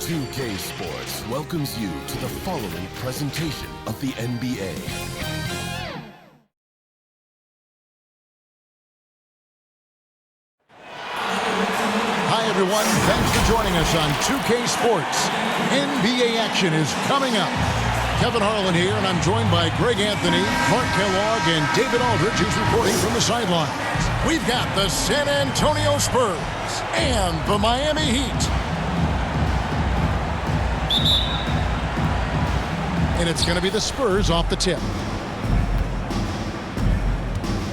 2K Sports welcomes you to the following presentation of the NBA. Hi, everyone. Thanks for joining us on 2K Sports. NBA action is coming up. Kevin Harlan here, and I'm joined by Greg Anthony, Mark Kellogg, and David Aldridge, who's reporting from the sidelines. We've got the San Antonio Spurs and the Miami Heat. And it's going to be the Spurs off the tip.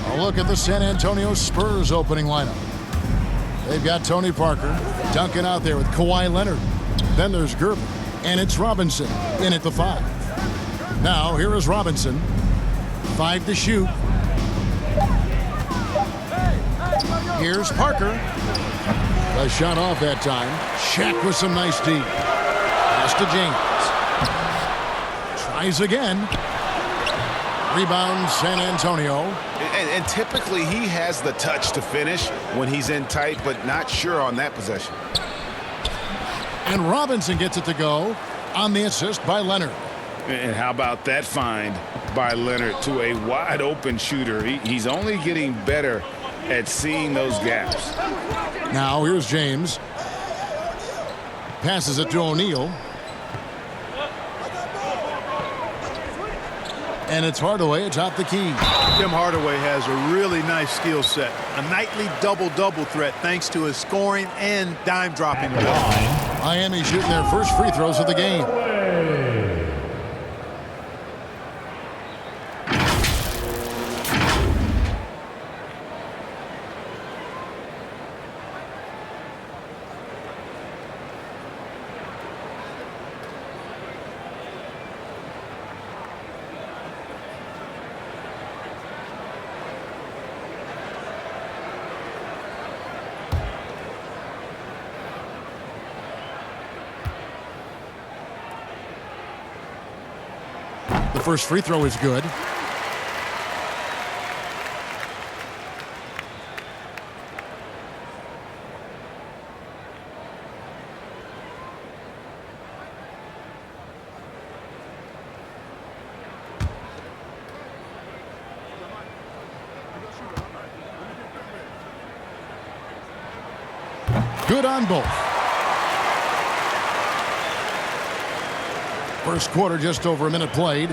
A look at the San Antonio Spurs opening lineup. They've got Tony Parker dunking out there with Kawhi Leonard. Then there's Gerber, and it's Robinson in at the 5. Now, here is Robinson. 5 to shoot. Here's Parker. A shot off that time. Shaq with some nice D. Pass to James. Tries again. Rebound, San Antonio. And typically he has the touch to finish when he's in tight, but not sure on that possession. And Robinson gets it to go on the assist by Leonard. And how about that find by Leonard to a wide-open shooter? He's only getting better at seeing those gaps. Now here's James. Passes it to O'Neal. And it's Hardaway atop the key. Tim Hardaway has a really nice skill set. A nightly double-double threat thanks to his scoring and dime-dropping ability. Miami shooting their first free throws of the game. The first free throw is good. Good on both. First quarter, just over a minute played.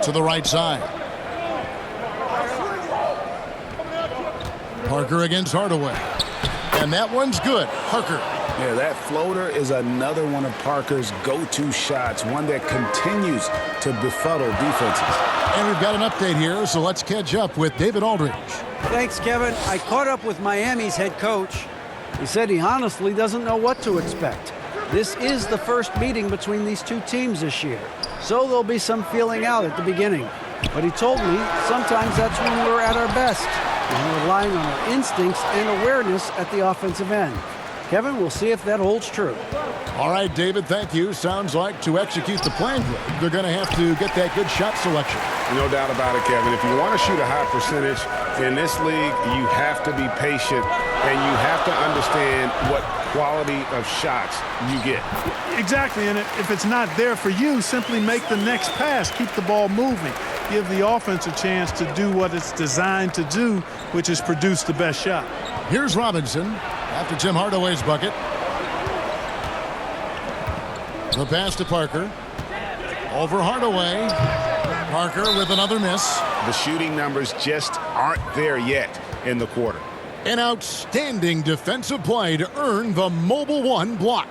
To the right side. Parker against Hardaway. And that one's good. Parker. Yeah, that floater is another one of Parker's go-to shots, one that continues to befuddle defenses. And we've got an update here, so let's catch up with David Aldridge. Thanks, Kevin. I caught up with Miami's head coach. He said he honestly doesn't know what to expect. This is the first meeting between these two teams this year, so there'll be some feeling out at the beginning. But he told me sometimes that's when we're at our best, and we're relying on our instincts and awareness at the offensive end. Kevin, we'll see if that holds true. All right, David, thank you. Sounds like to execute the plan, they're going to have to get that good shot selection. No doubt about it, Kevin. If you want to shoot a high percentage in this league, you have to be patient, and you have to understand what quality of shots you get. Exactly, and if it's not there for you, simply make the next pass. Keep the ball moving. Give the offense a chance to do what it's designed to do, which is produce the best shot. Here's Robinson after Tim Hardaway's bucket. The pass to Parker. Over Hardaway. Parker with another miss. The shooting numbers just aren't there yet in the quarter. An outstanding defensive play to earn the Mobile One block.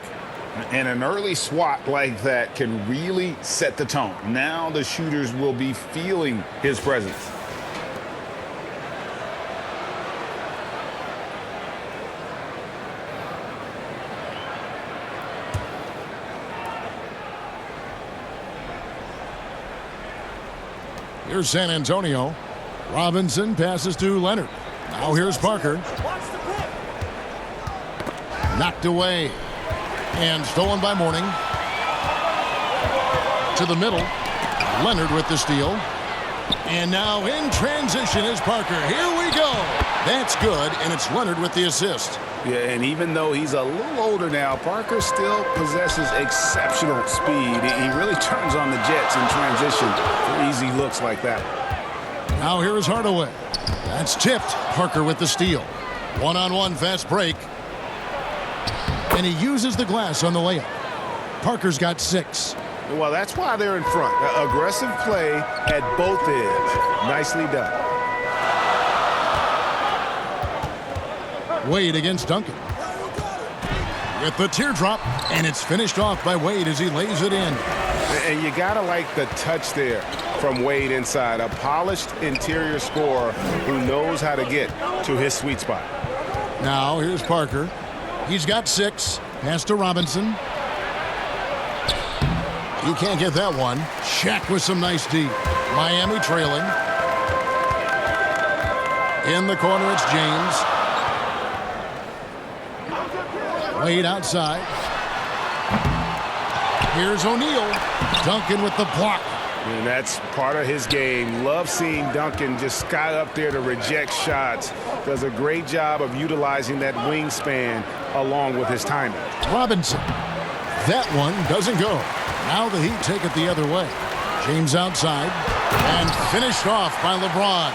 And an early swat like that can really set the tone. Now the shooters will be feeling his presence. Here's San Antonio. Robinson passes to Leonard. Now here's Parker. Knocked away. And stolen by Mourning. To the middle. Leonard with the steal. And now in transition is Parker. Here we go. That's good, and it's Leonard with the assist. Yeah, and even though he's a little older now, Parker still possesses exceptional speed. He really turns on the jets in transition for easy looks like that. Now here is Hardaway. That's tipped. Parker with the steal. One-on-one fast break. And he uses the glass on the layup. Parker's got 6. Well, that's why they're in front. Aggressive play at both ends. Nicely done. Wade against Duncan. With the teardrop, and it's finished off by Wade as he lays it in. And you got to like the touch there from Wade inside. A polished interior scorer who knows how to get to his sweet spot. Now here's Parker. He's got 6. Pass to Robinson. He can't get that one. Shaq with some nice D. Miami trailing. In the corner, it's James. Wade outside. Here's O'Neal. Duncan with the block. And that's part of his game. Love seeing Duncan just sky up there to reject shots. Does a great job of utilizing that wingspan along with his timing. Robinson. That one doesn't go. Now the Heat take it the other way. James outside. And finished off by LeBron.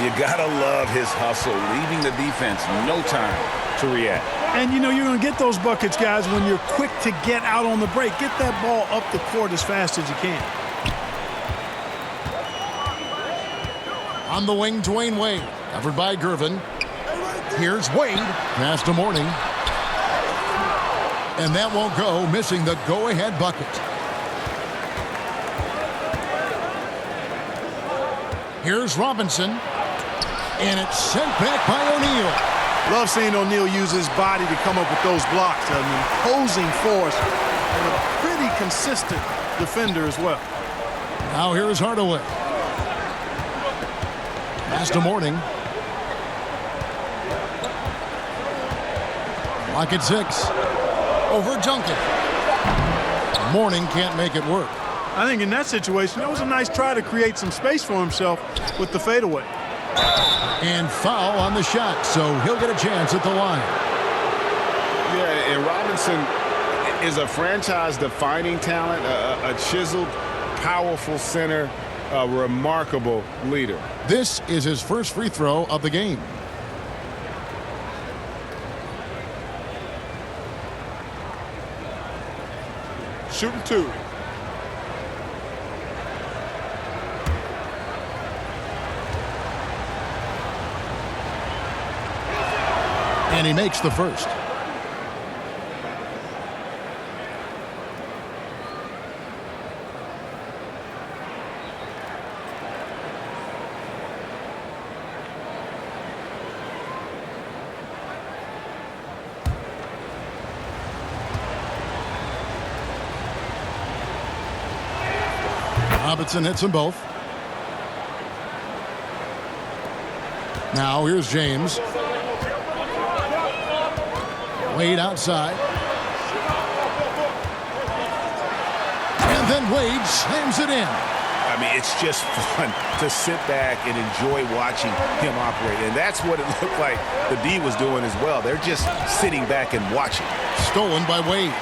You gotta love his hustle, leaving the defense no time to react. And, you know, you're going to get those buckets, guys, when you're quick to get out on the break. Get that ball up the court as fast as you can. On the wing, Dwayne Wade. Covered by Gervin. Here's Wade. Pass to Mourning. And that won't go, missing the go-ahead bucket. Here's Robinson. And it's sent back by O'Neal. Love seeing O'Neal use his body to come up with those blocks. An imposing force and a pretty consistent defender as well. Now here is Hardaway. Pass to Mourning. Lock at 6. Over Duncan. Mourning can't make it work. I think in that situation, that was a nice try to create some space for himself with the fadeaway. And foul on the shot, so he'll get a chance at the line. Yeah, and Robinson is a franchise-defining talent, a chiseled, powerful center, a remarkable leader. This is his first free throw of the game. Shooting 2. And he makes the first. Robinson hits them both. Now here's James. Wade outside. And then Wade slams it in. I mean, it's just fun to sit back and enjoy watching him operate. And that's what it looked like the D was doing as well. They're just sitting back and watching. Stolen by Wade.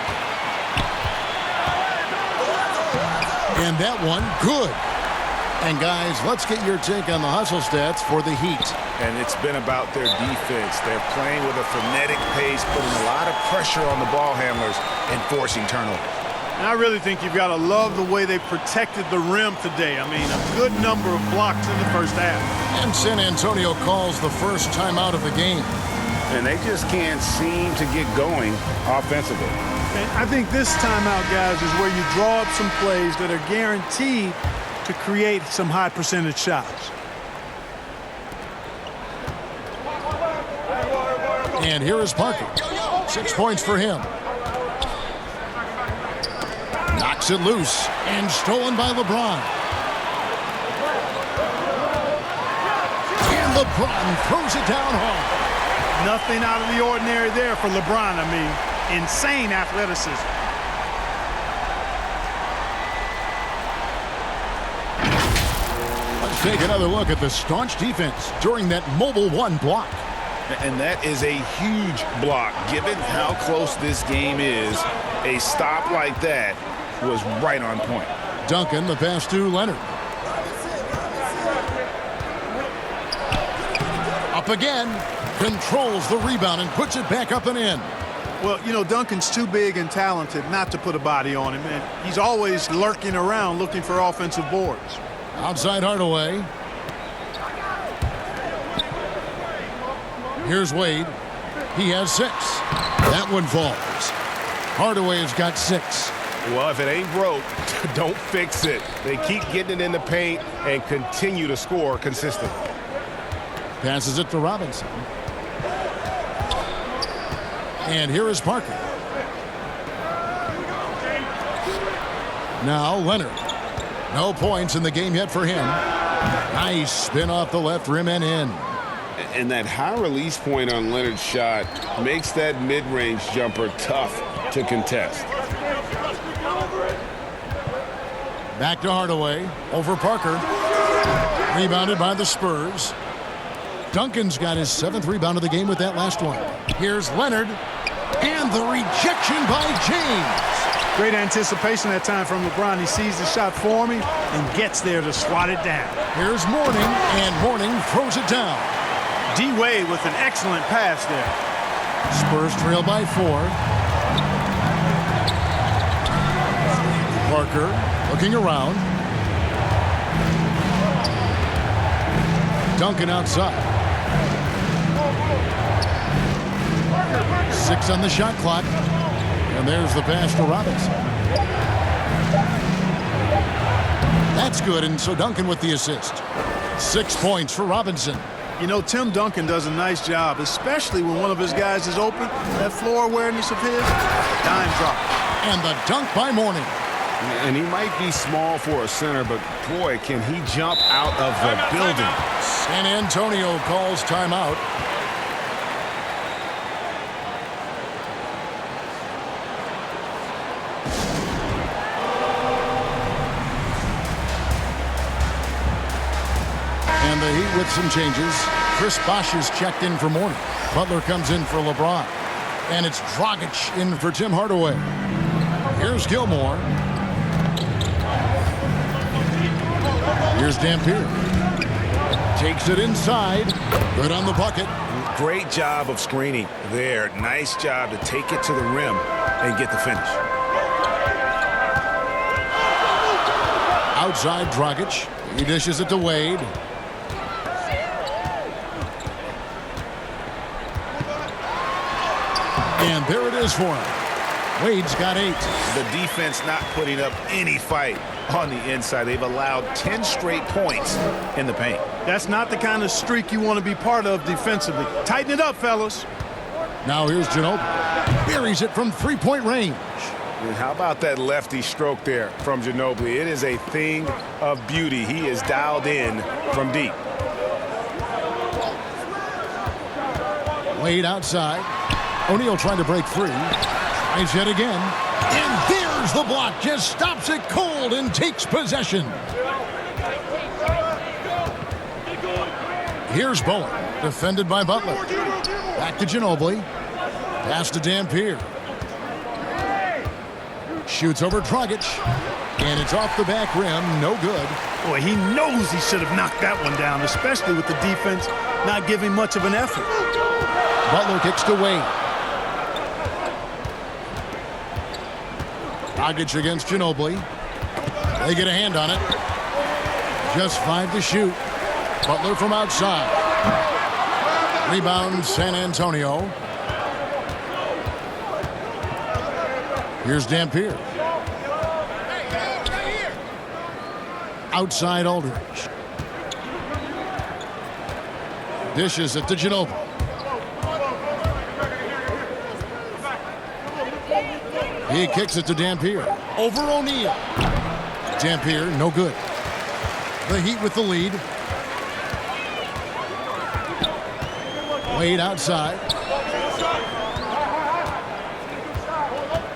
And that one, good. And guys, let's get your take on the hustle stats for the Heat. And it's been about their defense. They're playing with a frenetic pace, putting a lot of pressure on the ball handlers and forcing turnovers. And I really think you've got to love the way they protected the rim today. I mean, a good number of blocks in the first half. And San Antonio calls the first timeout of the game. And they just can't seem to get going offensively. And I think this timeout, guys, is where you draw up some plays that are guaranteed to create some high percentage shots. And here is Parker. 6 points for him. Knocks it loose and stolen by LeBron. And LeBron throws it down hard. Nothing out of the ordinary there for LeBron. I mean, insane athleticism. Take another look at the staunch defense during that mobile one block. And that is a huge block. Given how close this game is, a stop like that was right on point. Duncan, the pass to Leonard. Up again. Controls the rebound and puts it back up and in. Well, you know, Duncan's too big and talented not to put a body on him, and he's always lurking around looking for offensive boards. Outside Hardaway. Here's Wade. He has 6. That one falls. Hardaway has got 6. Well, if it ain't broke, don't fix it. They keep getting it in the paint and continue to score consistently. Passes it to Robinson. And here is Parker. Now Leonard. No points in the game yet for him. Nice spin off the left rim and in. And that high release point on Leonard's shot makes that mid-range jumper tough to contest. Back to Hardaway. Over Parker. Rebounded by the Spurs. Duncan's got his 7th rebound of the game with that last one. Here's Leonard. And the rejection by James. Great anticipation that time from LeBron. He sees the shot forming and gets there to swat it down. Here's Mourning, and Mourning throws it down. D-Wade with an excellent pass there. Spurs trail by 4. Parker looking around. Duncan outside. 6 on the shot clock. And there's the pass to Robinson. That's good, and so Duncan with the assist. 6 points for Robinson. You know, Tim Duncan does a nice job, especially when one of his guys is open. That floor awareness of his, dime drop. And the dunk by Mourning. And he might be small for a center, but boy, can he jump out of the building. San Antonio calls timeout. And the Heat with some changes. Chris Bosh is checked in for Mourning. Butler comes in for LeBron. And it's Dragic in for Tim Hardaway. Here's Gilmore. Here's Dampier. Takes it inside. Good on the bucket. Great job of screening there. Nice job to take it to the rim and get the finish. Outside Dragic. He dishes it to Wade. And there it is for him. Wade's got 8. The defense not putting up any fight on the inside. They've allowed 10 straight points in the paint. That's not the kind of streak you want to be part of defensively. Tighten it up, fellas. Now here's Ginobili. Buries it from 3-point range. And how about that lefty stroke there from Ginobili? It is a thing of beauty. He is dialed in from deep. Wade outside. O'Neal trying to break free. Tries yet again. And there's the block. Just stops it cold and takes possession. Here's Bowen. Defended by Butler. Back to Ginobili. Pass to Dampier. Shoots over Dragic. And it's off the back rim. No good. Boy, he knows he should have knocked that one down, especially with the defense not giving much of an effort. Butler kicks to Wade. Dragic against Ginobili. They get a hand on it. Just 5 to shoot. Butler from outside. Rebound San Antonio. Here's Dampier. Outside Aldridge. Dishes it to Ginobili. He kicks it to Dampier. Over O'Neal. Dampier, no good. The Heat with the lead. Wade outside.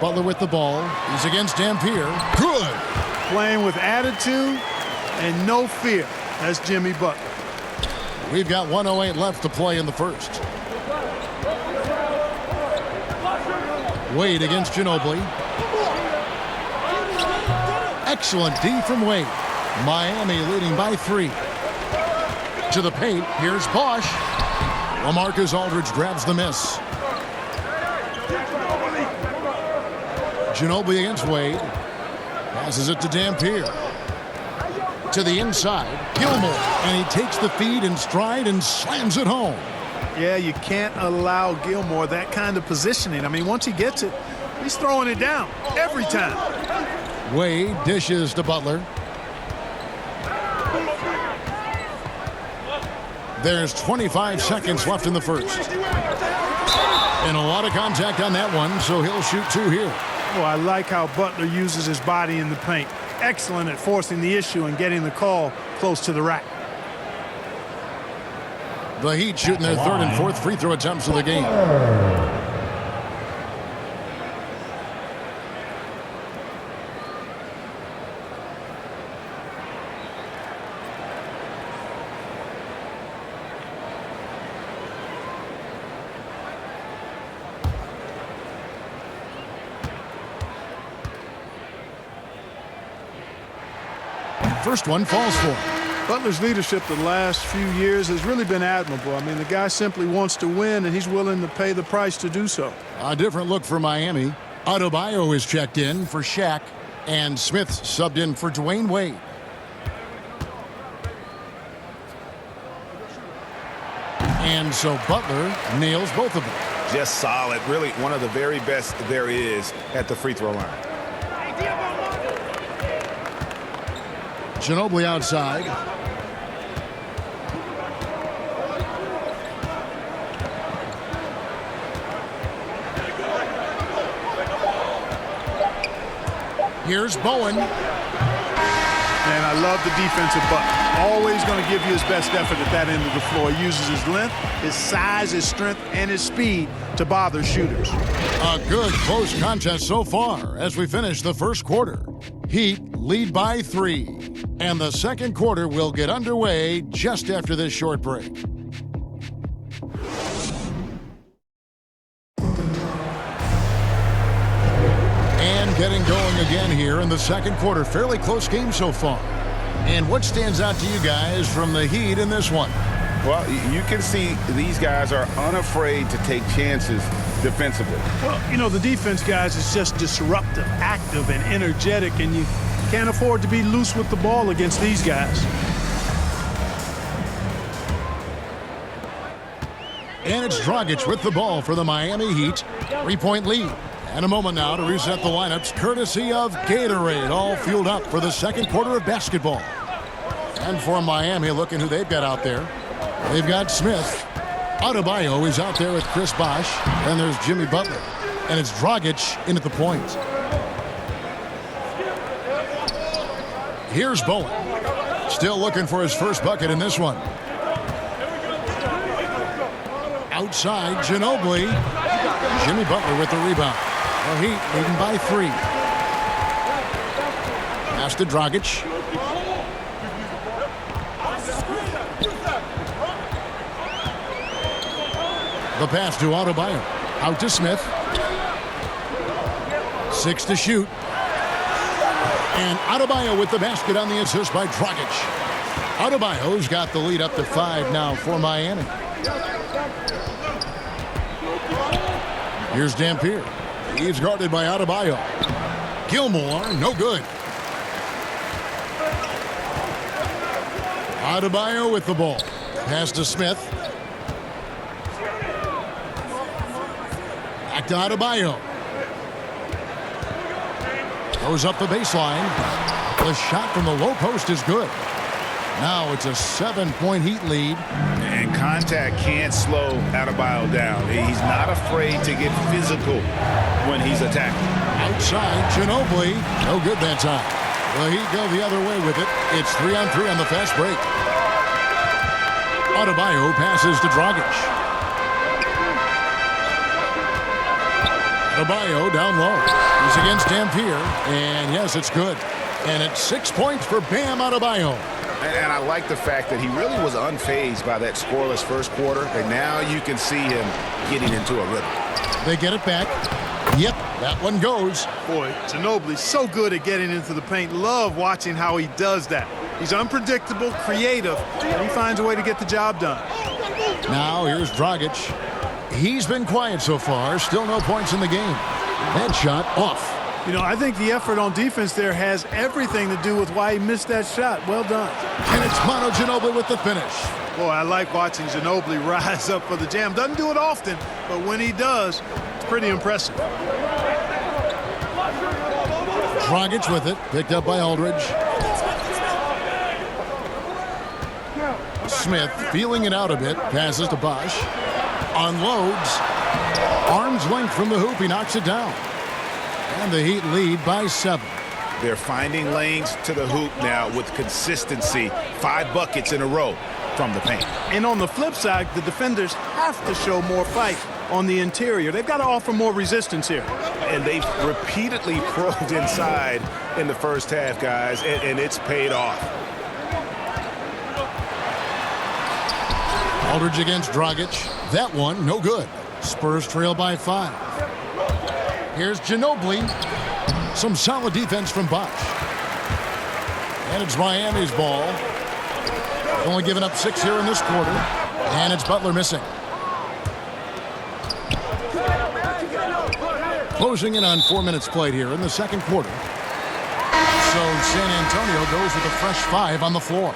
Butler with the ball. He's against Dampier. Good. Playing with attitude and no fear. That's Jimmy Butler. We've got 1:08 left to play in the first. Wade against Ginobili. Excellent D from Wade. Miami leading by 3. To the paint. Here's Bosch. LaMarcus Aldridge grabs the miss. Ginobili against Wade. Passes it to Dampier. To the inside. Gilmore. And he takes the feed in stride and slams it home. Yeah, you can't allow Gilmore that kind of positioning. I mean, once he gets it, he's throwing it down every time. Wade dishes to Butler. There's 25 seconds left in the first. And a lot of contact on that one, so he'll shoot 2 here. Oh, I like how Butler uses his body in the paint. Excellent at forcing the issue and getting the call close to the rack. The Heat shooting their 3rd and 4th free throw attempts of the game. First one falls for him. Butler's leadership the last few years has really been admirable. I mean, the guy simply wants to win, and he's willing to pay the price to do so. A different look for Miami. Adebayo is checked in for Shaq, and Smith subbed in for Dwayne Wade. And so Butler nails both of them. Just solid. Really one of the very best there is at the free throw line. Ginobili outside. Here's Bowen. And I love the defensive Butler. Always going to give you his best effort at that end of the floor. He uses his length, his size, his strength, and his speed to bother shooters. A good close contest so far as we finish the first quarter. Heat lead by 3. And the second quarter will get underway just after this short break. And getting going again here in the second quarter. Fairly close game so far. And what stands out to you guys from the Heat in this one? Well, you can see these guys are unafraid to take chances defensively. Well, you know, the defense, guys, is just disruptive, active, and energetic, and you can't afford to be loose with the ball against these guys. And it's Dragic with the ball for the Miami Heat. 3-point lead. And a moment now to reset the lineups, courtesy of Gatorade, all fueled up for the second quarter of basketball. And for Miami, looking who they've got out there. They've got Smith. Adebayo is out there with Chris Bosh. And there's Jimmy Butler. And it's Dragic in at the point. Here's Bowen. Still looking for his first bucket in this one. Outside, Ginobili. Jimmy Butler with the rebound. The Heat leading by 3. Pass to Dragic. The pass to Adebayo. Out to Smith. 6 to shoot. And Adebayo with the basket on the assist by Dragic. Adebayo's got the lead up to 5 now for Miami. Here's Dampier. He's guarded by Adebayo. Gilmore, no good. Adebayo with the ball. Pass to Smith. Back to Adebayo. Goes up the baseline. The shot from the low post is good. Now it's a 7-point Heat lead. And contact can't slow Adebayo down. He's not afraid to get physical when he's attacking. Outside, Ginobili. No good that time. The Heat go the other way with it. It's 3-on-3 on the fast break. Adebayo passes to Dragic. Adebayo down low. He's against Dampier. And yes, it's good. And it's 6 points for Bam Adebayo. And I like the fact that he really was unfazed by that scoreless first quarter, and now you can see him getting into a rhythm. They get it back. Yep, that one goes. Boy, Ginobili's so good at getting into the paint. Love watching how he does that. He's unpredictable, creative, and he finds a way to get the job done. Now here's Dragic. He's been quiet so far. Still no points in the game. That shot off. You know, I think the effort on defense there has everything to do with why he missed that shot. Well done. And it's Manu Ginobili with the finish. Boy, I like watching Ginobili rise up for the jam. Doesn't do it often, but when he does, it's pretty impressive. Dragic with it. Picked up by Aldridge. Smith feeling it out a bit. Passes to Bosch. Unloads. Arm's length from the hoop. He knocks it down. And the Heat lead by 7. They're finding lanes to the hoop now with consistency. 5 buckets in a row from the paint. And on the flip side, the defenders have to show more fight on the interior. They've got to offer more resistance here. And they've repeatedly probed inside in the first half, guys, and it's paid off. Aldridge against Dragic. That one, no good. Spurs trail by 5. Here's Ginobili. Some solid defense from Bosch. And it's Miami's ball. Only giving up 6 here in this quarter. And it's Butler missing. Closing in on 4 minutes played here in the second quarter. So San Antonio goes with a fresh 5 on the floor.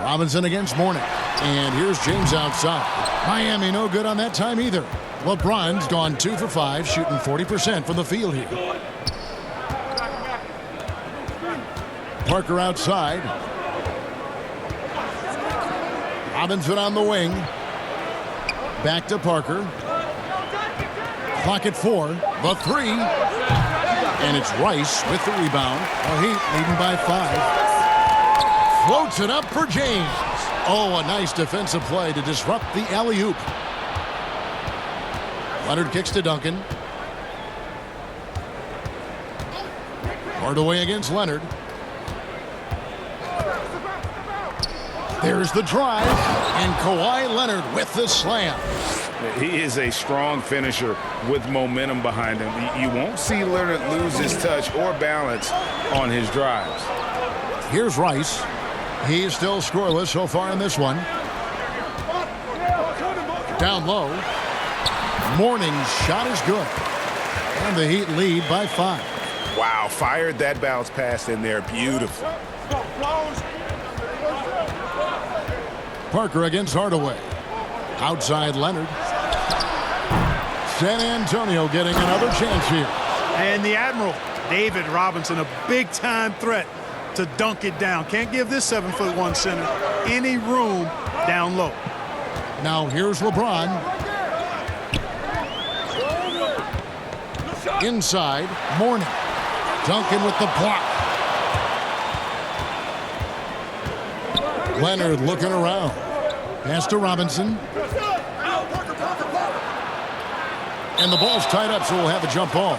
Robinson against Mourning. And here's James outside. Miami no good on that time either. LeBron's gone 2 for 5, shooting 40% from the field here. Parker outside. Robinson on the wing. Back to Parker. Clock at 4. The 3. And it's Rice with the rebound. The Heat leading by 5. Floats it up for James. Oh, a nice defensive play to disrupt the alley-oop. Leonard kicks to Duncan. Hardaway against Leonard. There's the drive. And Kawhi Leonard with the slam. He is a strong finisher with momentum behind him. You won't see Leonard lose his touch or balance on his drives. Here's Rice. He's still scoreless so far in this one. Down low. Mourning's shot is good. And the Heat lead by 5. Wow, fired that bounce pass in there. Beautiful. Parker against Hardaway. Outside Leonard. San Antonio getting another chance here. And the Admiral, David Robinson, a big-time threat to dunk it down. Can't give this 7'1" center any room down low. Now here's LeBron. Inside, Mourning. Duncan with the block. Leonard looking around. Pass to Robinson. And the ball's tied up, so we'll have a jump ball.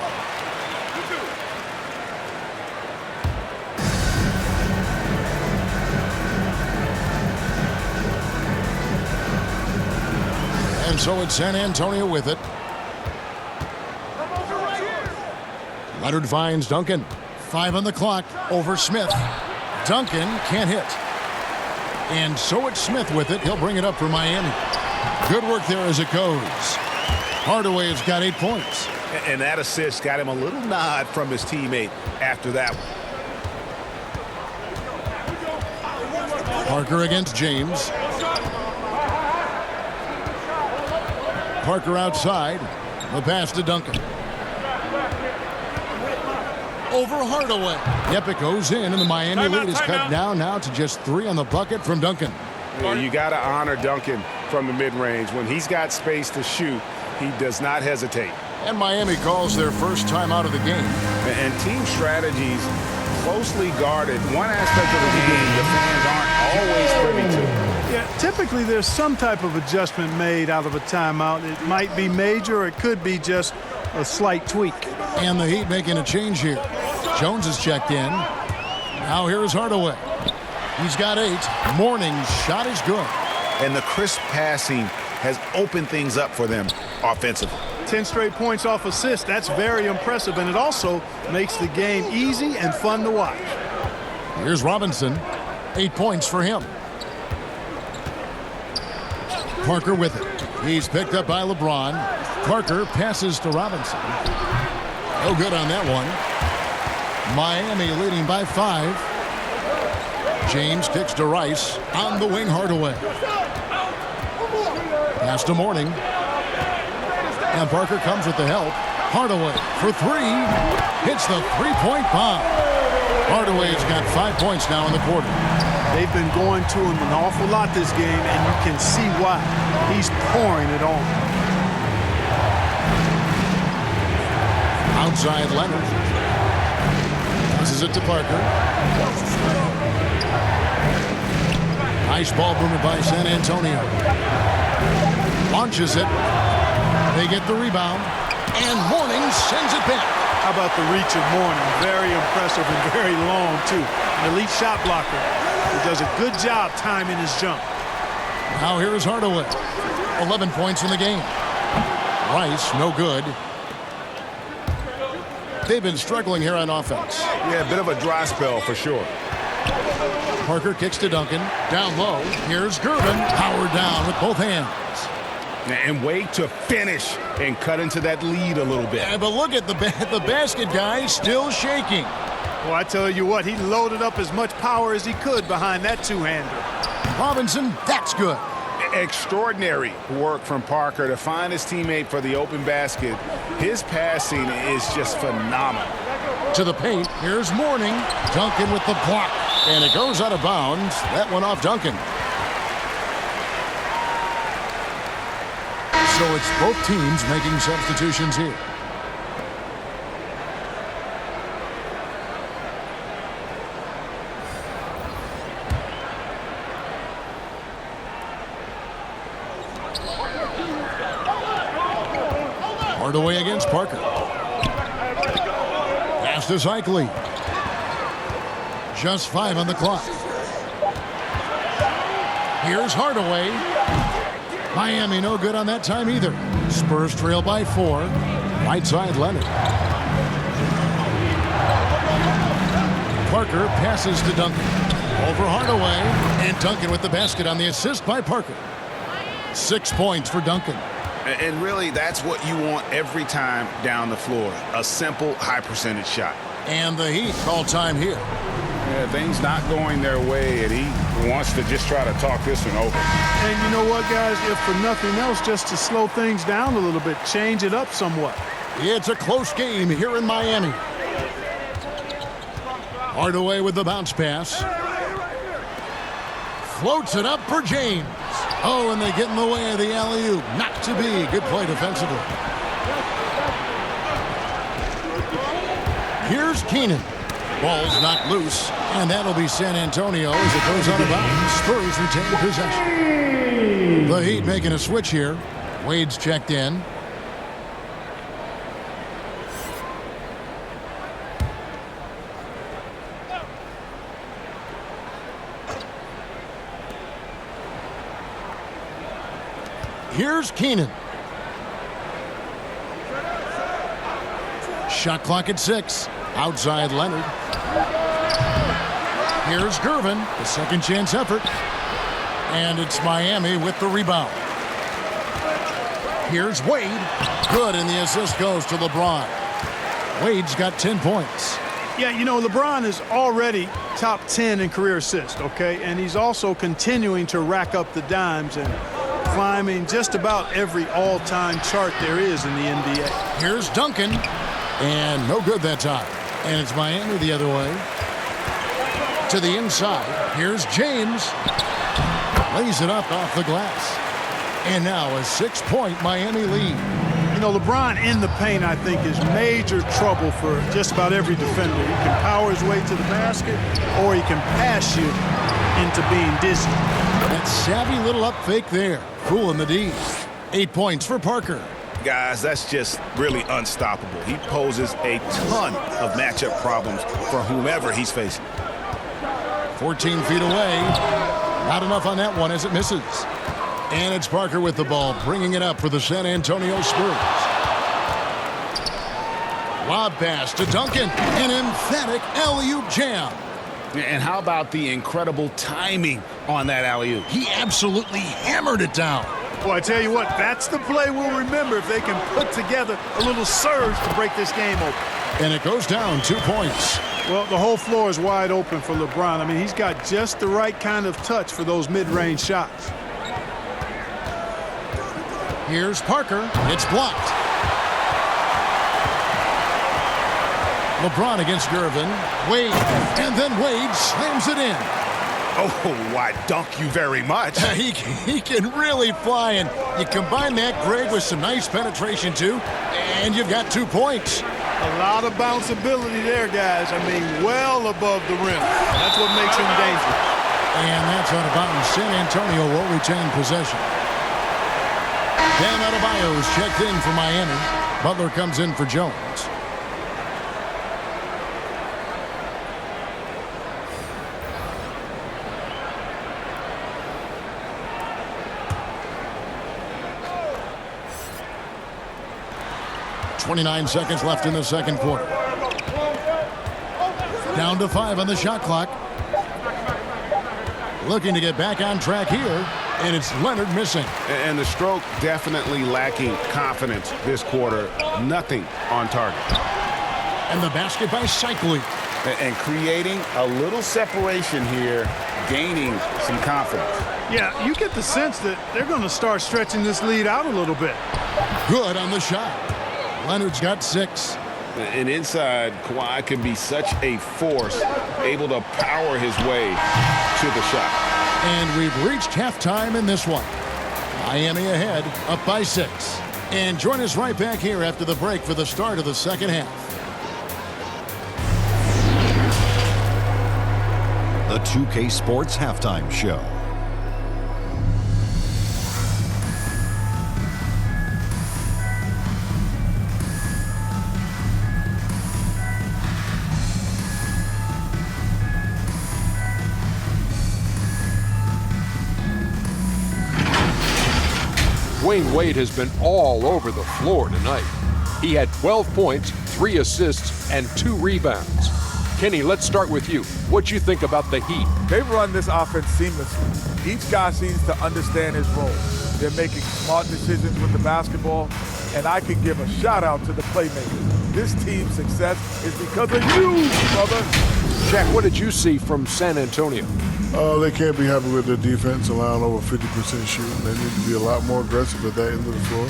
And so it's San Antonio with it. Leonard finds Duncan. 5 on the clock over Smith. Duncan can't hit. And so it's Smith with it. He'll bring it up for Miami. Good work there as it goes. Hardaway has got 8 points. And that assist got him a little nod from his teammate after that one. Parker against James. Parker outside. The pass to Duncan. Over Hardaway. Yep, it goes in, and the Miami lead is cut down now to just 3 on the bucket from Duncan. Yeah, you got to honor Duncan from the mid-range. When he's got space to shoot, he does not hesitate. And Miami calls their first time out of the game. And team strategies closely guarded. One aspect of the game the fans aren't always privy to. Yeah, typically there's some type of adjustment made out of a timeout. It might be major or it could be just a slight tweak. And the Heat making a change here. Jones is checked in. Now here is Hardaway. He's got 8. Morning's shot is good. And the crisp passing has opened things up for them offensively. 10 straight points off assists. That's very impressive, and it also makes the game easy and fun to watch. Here's Robinson. 8 points for him. Parker with it. He's picked up by LeBron. Parker passes to Robinson. No good on that one. Miami leading by 5. James kicks to Rice. On the wing, Hardaway. Pass to Morning. And Parker comes with the help. Hardaway for 3. Hits the three-point bomb. Hardaway's got 5 points now in the quarter. They've been going to him an awful lot this game, and you can see why. He's pouring it on. Outside Leonard. Passes it to Parker. Nice ball movement by San Antonio. Launches it. They get the rebound. And Morning sends it back. How about the reach of Morning? Very impressive and very long, too. An elite shot blocker. He does a good job timing his jump. Now here is Hardaway. 11 points in the game. Rice, no good. They've been struggling here on offense. Yeah, a bit of a dry spell for sure. Parker kicks to Duncan. Down low. Here's Gervin. Powered down with both hands. And wait to finish and cut into that lead a little bit. Yeah, but look at the basket guy still shaking. Well, I tell you what, he loaded up as much power as he could behind that two-hander. Robinson, that's good. Extraordinary work from Parker to find his teammate for the open basket. His passing is just phenomenal. To the paint, here's Morning. Duncan with the block. And it goes out of bounds. That one off Duncan. So it's both teams making substitutions here. Hardaway against Parker. Pass to Cycli. Just 5 on the clock. Here's Hardaway. Miami no good on that time either. Spurs trail by 4. Right side Leonard. Parker passes to Duncan. Over Hardaway. And Duncan with the basket on the assist by Parker. 6 points for Duncan. And really, that's what you want every time down the floor. A simple, high-percentage shot. And the Heat call time here. Yeah, things not going their way, and he wants to just try to talk this one over. And you know what, guys? If for nothing else, just to slow things down a little bit, change it up somewhat. It's a close game here in Miami. Hardaway with the bounce pass. Floats it up for James. Oh, and they get in the way of the alley-oop. Not to be. Good play defensively. Here's Keenan. Ball's knocked loose, and that'll be San Antonio as it goes out of bounds. Spurs retain possession. The Heat making a switch here. Wade's checked in. Here's Keenan. Shot clock at 6. Outside Leonard. Here's Gervin, the second chance effort. And it's Miami with the rebound. Here's Wade. Good, and the assist goes to LeBron. Wade's got 10 points. Yeah, you know, LeBron is already top 10 in career assists, okay? And he's also continuing to rack up the dimes and climbing just about every all-time chart there is in the NBA. Here's Duncan. And no good that time. And it's Miami the other way. To the inside. Here's James. Lays it up off the glass. And now a 6-point Miami lead. You know, LeBron in the paint, I think, is major trouble for just about every defender. He can power his way to the basket, or he can pass you into being dizzy. That savvy little up fake there. Fooling the D. 8 points for Parker. Guys, that's just really unstoppable. He poses a ton of matchup problems for whomever he's facing. 14 feet away. Not enough on that one as it misses. And it's Parker with the ball, bringing it up for the San Antonio Spurs. Lob pass to Duncan. An emphatic alley-oop jam. And how about the incredible timing on that alley-oop? He absolutely hammered it down. Well, I tell you what, that's the play we'll remember if they can put together a little surge to break this game open. And it goes down 2 points. Well, the whole floor is wide open for LeBron. I mean, he's got just the right kind of touch for those mid-range shots. Here's Parker. It's blocked. LeBron against Gervin. Wade. And then Wade slams it in. Oh, I dunk you very much. He can really fly, and you combine that, Greg, with some nice penetration, too, and you've got 2 points. A lot of bounceability there, guys. I mean, well above the rim. That's what makes him dangerous. And that's out of bounds. San Antonio will retain possession. Bam Adebayo's checked in for Miami. Butler comes in for Jones. .29 seconds left in the second quarter. Down to 5 on the shot clock. Looking to get back on track here, and it's Leonard missing. And the stroke definitely lacking confidence this quarter. Nothing on target. And the basket by Cycling. And creating a little separation here, gaining some confidence. Yeah, you get the sense that they're going to start stretching this lead out a little bit. Good on the shot. Leonard's got 6. And inside, Kawhi can be such a force, able to power his way to the shot. And we've reached halftime in this one. Miami ahead, up by 6. And join us right back here after the break for the start of the second half. The 2K Sports Halftime Show. Dwayne Wade has been all over the floor tonight. He had 12 points, 3 assists, and 2 rebounds. Kenny, let's start with you. What you think about the Heat? They've run this offense seamlessly. Each guy seems to understand his role. They're making smart decisions with the basketball, and I can give a shout out to the playmakers. This team's success is because of you, brother. Jack, what did you see from San Antonio? They can't be happy with their defense, allowing over 50% shooting. They need to be a lot more aggressive at that end of the floor.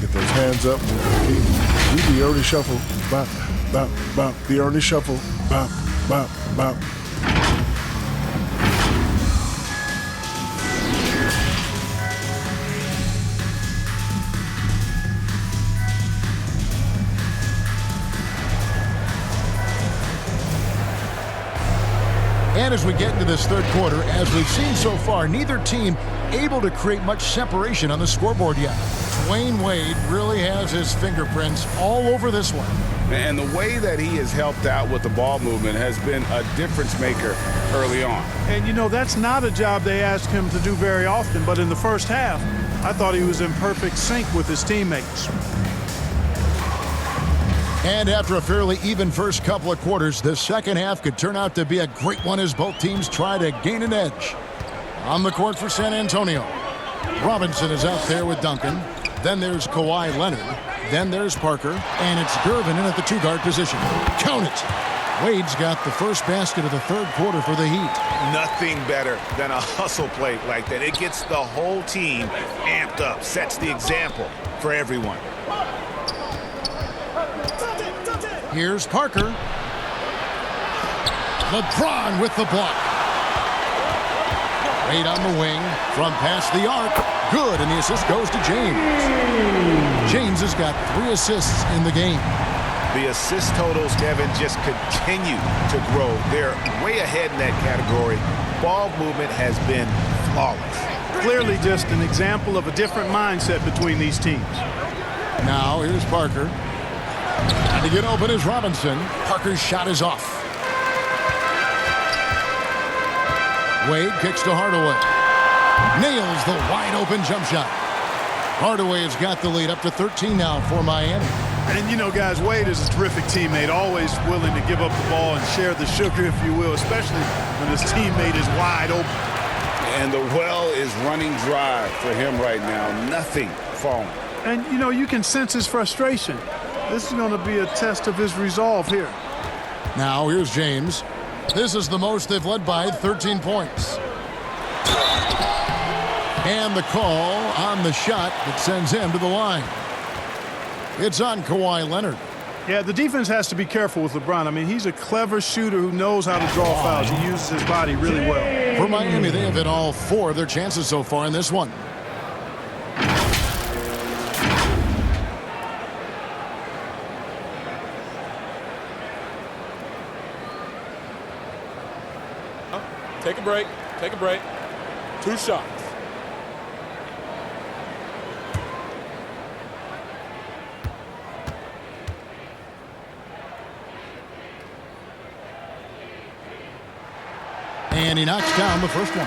Get those hands up. Do the early shuffle. Bop, bop, bop. The early shuffle. Bop, bop, bop. And as we get into this third quarter, as we've seen so far, neither team able to create much separation on the scoreboard yet. Dwayne Wade really has his fingerprints all over this one. And the way that he has helped out with the ball movement has been a difference maker early on. And, you know, that's not a job they ask him to do very often, but in the first half, I thought he was in perfect sync with his teammates. And after a fairly even first couple of quarters, the second half could turn out to be a great one as both teams try to gain an edge. On the court for San Antonio, Robinson is out there with Duncan. Then there's Kawhi Leonard. Then there's Parker. And it's Gervin in at the 2-guard position. Count it! Wade's got the first basket of the third quarter for the Heat. Nothing better than a hustle play like that. It gets the whole team amped up, sets the example for everyone. Here's Parker. LeBron with the block. Wade on the wing from past the arc. Good, and the assist goes to James. James has got 3 assists in the game. The assist totals, Kevin, just continue to grow. They're way ahead in that category. Ball movement has been flawless. Clearly just an example of a different mindset between these teams. Now here's Parker. And to get open is Robinson. Parker's shot is off. Wade kicks to Hardaway. Nails the wide open jump shot. Hardaway has got the lead up to 13 now for Miami. And you know, guys, Wade is a terrific teammate, always willing to give up the ball and share the sugar, if you will, especially when his teammate is wide open. And the well is running dry for him right now. Nothing falling. And, you know, you can sense his frustration. This is going to be a test of his resolve here. Now here's James. This is the most they've led by, 13 points. And the call on the shot that sends him to the line. It's on Kawhi Leonard. Yeah, the defense has to be careful with LeBron. I mean, he's a clever shooter who knows how to draw fouls. He uses his body really well. For Miami, they have hit all 4 of their chances so far in this one. Take a break. Take a break. 2 shots. And he knocks down the first one.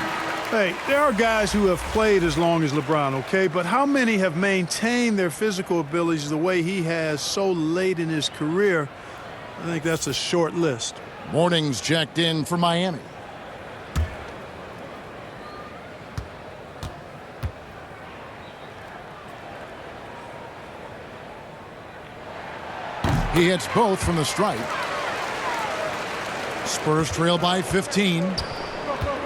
Hey, there are guys who have played as long as LeBron, okay? But how many have maintained their physical abilities the way he has so late in his career? I think that's a short list. Morning's checked in for Miami. He hits both from the stripe. Spurs trail by 15.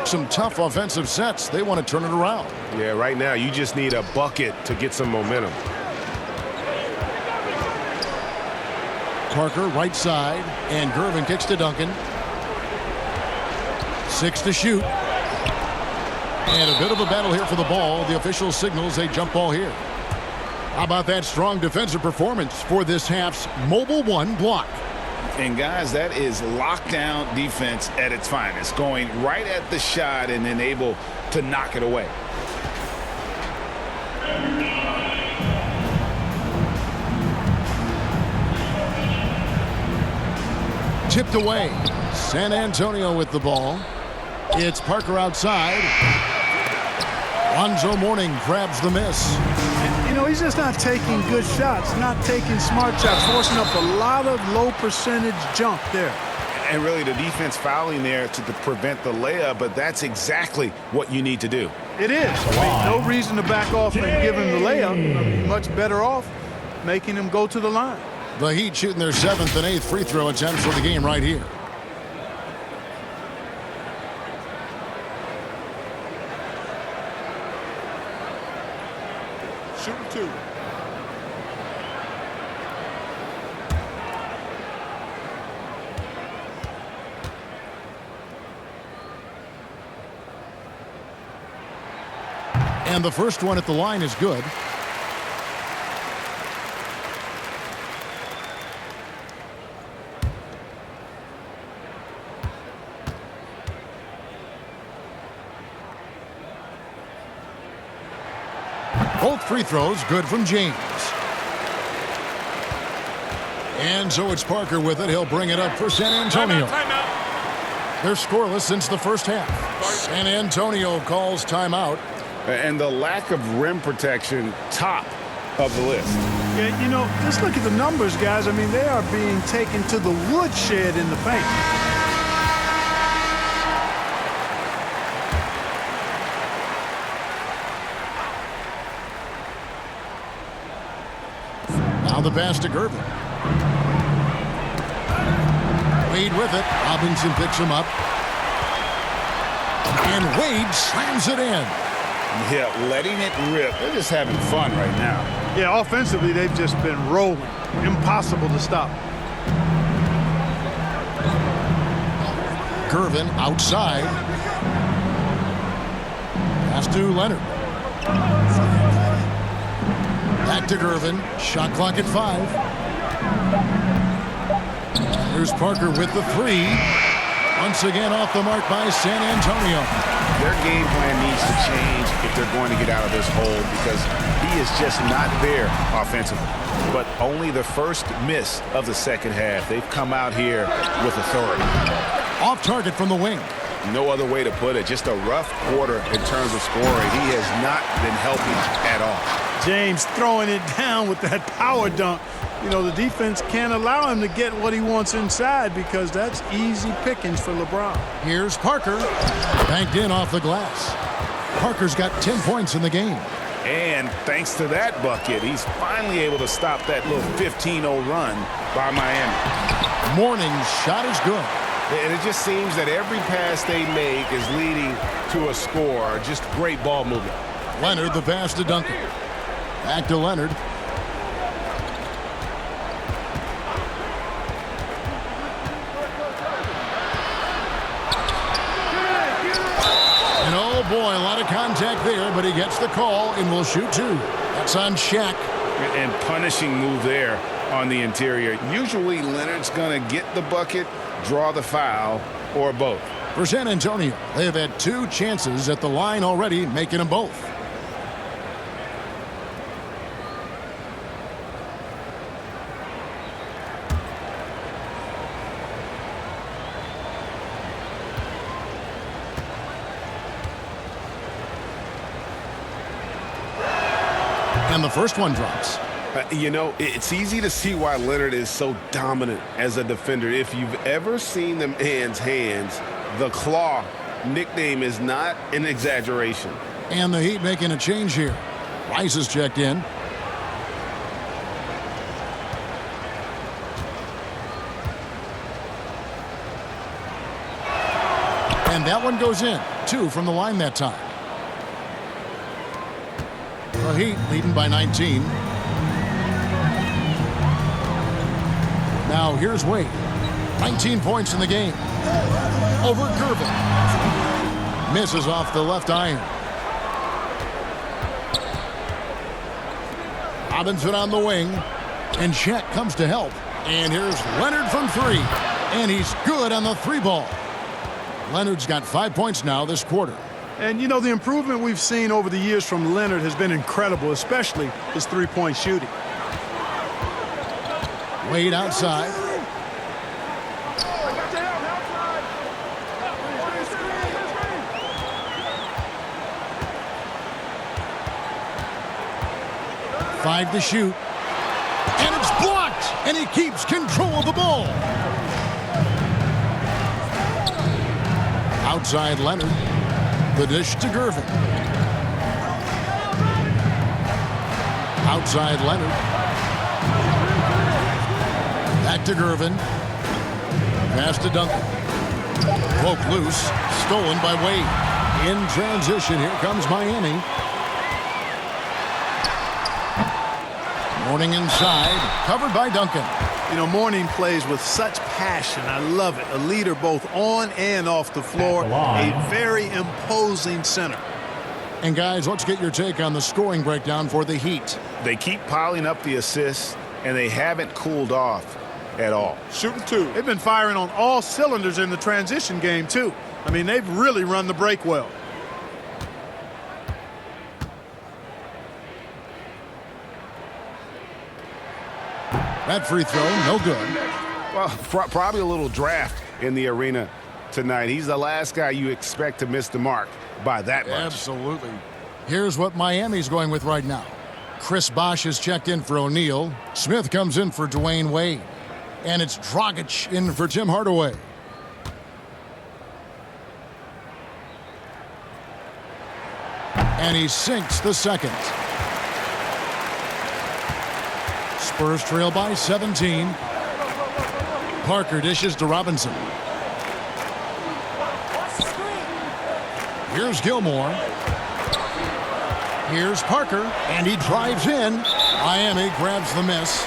Some tough offensive sets. They want to turn it around. Yeah, right now you just need a bucket to get some momentum. Parker right side, and Gervin kicks to Duncan. 6 to shoot. And a bit of a battle here for the ball. The official signals a jump ball here. How about that strong defensive performance for this half's Mobile One block? And guys, that is lockdown defense at its finest, going right at the shot and then able to knock it away. Tipped away. San Antonio with the ball. It's Parker outside. Lonzo Mourning grabs the miss. You know, he's just not taking good shots, not taking smart shots, forcing up a lot of low percentage jump there. And really the defense fouling there to prevent the layup, but that's exactly what you need to do. It is. I mean, no reason to back off and give him the layup. I mean, much better off making him go to the line. The Heat shooting their 7th and 8th free throw attempts for the game right here. Shooting 2. And the first one at the line is good. Both free throws good from James. And so it's Parker with it. He'll bring it up for San Antonio. Timeout. They're scoreless since the first half. San Antonio calls timeout. And the lack of rim protection, top of the list. Yeah, you know, just look at the numbers, guys. I mean, they are being taken to the woodshed in the paint. Now the pass to Gervin. Wade with it. Robinson picks him up. And Wade slams it in. Yeah, letting it rip. They're just having fun right now. Yeah, offensively, they've just been rolling. Impossible to stop. Gervin outside. Pass to Leonard. Back to Gervin. Shot clock at 5. Here's Parker with the 3. Once again off the mark by San Antonio. Their game plan needs to change if they're going to get out of this hole because he is just not there offensively. But only the first miss of the second half. They've come out here with authority. Off target from the wing. No other way to put it. Just a rough quarter in terms of scoring. He has not been helping at all. James throwing it down with that power dunk. You know, the defense can't allow him to get what he wants inside because that's easy pickings for LeBron. Here's Parker. Banked in off the glass. Parker's got 10 points in the game. And thanks to that bucket, he's finally able to stop that little 15-0 run by Miami. Morning's shot is good. And it just seems that every pass they make is leading to a score. Just great ball movement. Leonard the pass to Duncan. Back to Leonard. And oh boy, a lot of contact there, but he gets the call and will shoot 2. That's on Shaq. And punishing move there on the interior. Usually Leonard's going to get the bucket, draw the foul, or both. For San Antonio, they have had 2 chances at the line already, making them both. And the first one drops. You know, it's easy to see why Leonard is so dominant as a defender. If you've ever seen the man's hands, the claw nickname is not an exaggeration. And the Heat making a change here. Rice is checked in. And that one goes in. 2 from the line that time. The Heat leading by 19. Now here's Wade. 19 points in the game. Over Gervin. Misses off the left iron. Robinson on the wing. And Chet comes to help. And here's Leonard from 3. And he's good on the 3 ball. Leonard's got 5 points now this quarter. And, you know, the improvement we've seen over the years from Leonard has been incredible, especially his 3-point shooting. Wade outside. Five to shoot. And it's blocked. And he keeps control of the ball. Outside Leonard. The dish to Gervin. Outside Leonard. Back to Gervin. Pass to Duncan. Broke loose. Stolen by Wade. In transition, here comes Miami. Mourning inside. Covered by Duncan. You know, Mourning plays with such passion. I love it. A leader both on and off the floor. A very imposing center. And guys, let's get your take on the scoring breakdown for the Heat. They keep piling up the assists, and they haven't cooled off at all. Shooting 2. They've been firing on all cylinders in the transition game, too. I mean, they've really run the break well. That free throw, no good. Well, probably a little draft in the arena tonight. He's the last guy you expect to miss the mark by that much. Absolutely. Here's what Miami's going with right now. Chris Bosh is checked in for O'Neal. Smith comes in for Dwayne Wade. And it's Dragic in for Tim Hardaway. And he sinks the second. Spurs trail by 17. Parker dishes to Robinson. Here's Gilmore. Here's Parker, and he drives in. Miami grabs the miss.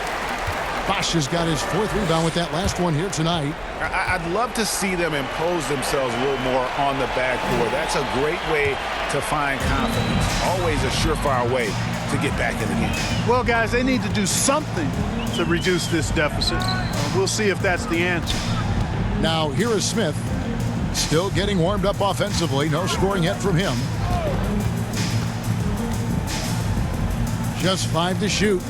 Bosh has got his 4th rebound with that last one here tonight. I'd love to see them impose themselves a little more on the backboard. That's a great way to find confidence. Always a surefire way to get back in the game. Well, guys, they need to do something to reduce this deficit. We'll see if that's the answer. Now, here is Smith. Still getting warmed up offensively. No scoring yet from him. Just 5 to shoot.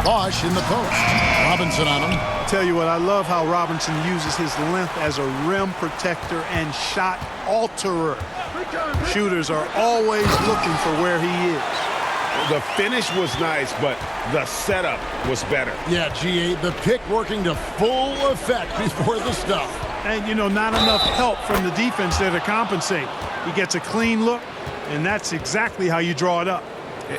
Bosch in the post. Robinson on him. Tell you what, I love how Robinson uses his length as a rim protector and shot alterer. Shooters are always looking for where he is. The finish was nice, but the setup was better. Yeah, G8, the pick working to full effect before the stuff. And, you know, not enough help from the defense there to compensate. He gets a clean look, and that's exactly how you draw it up.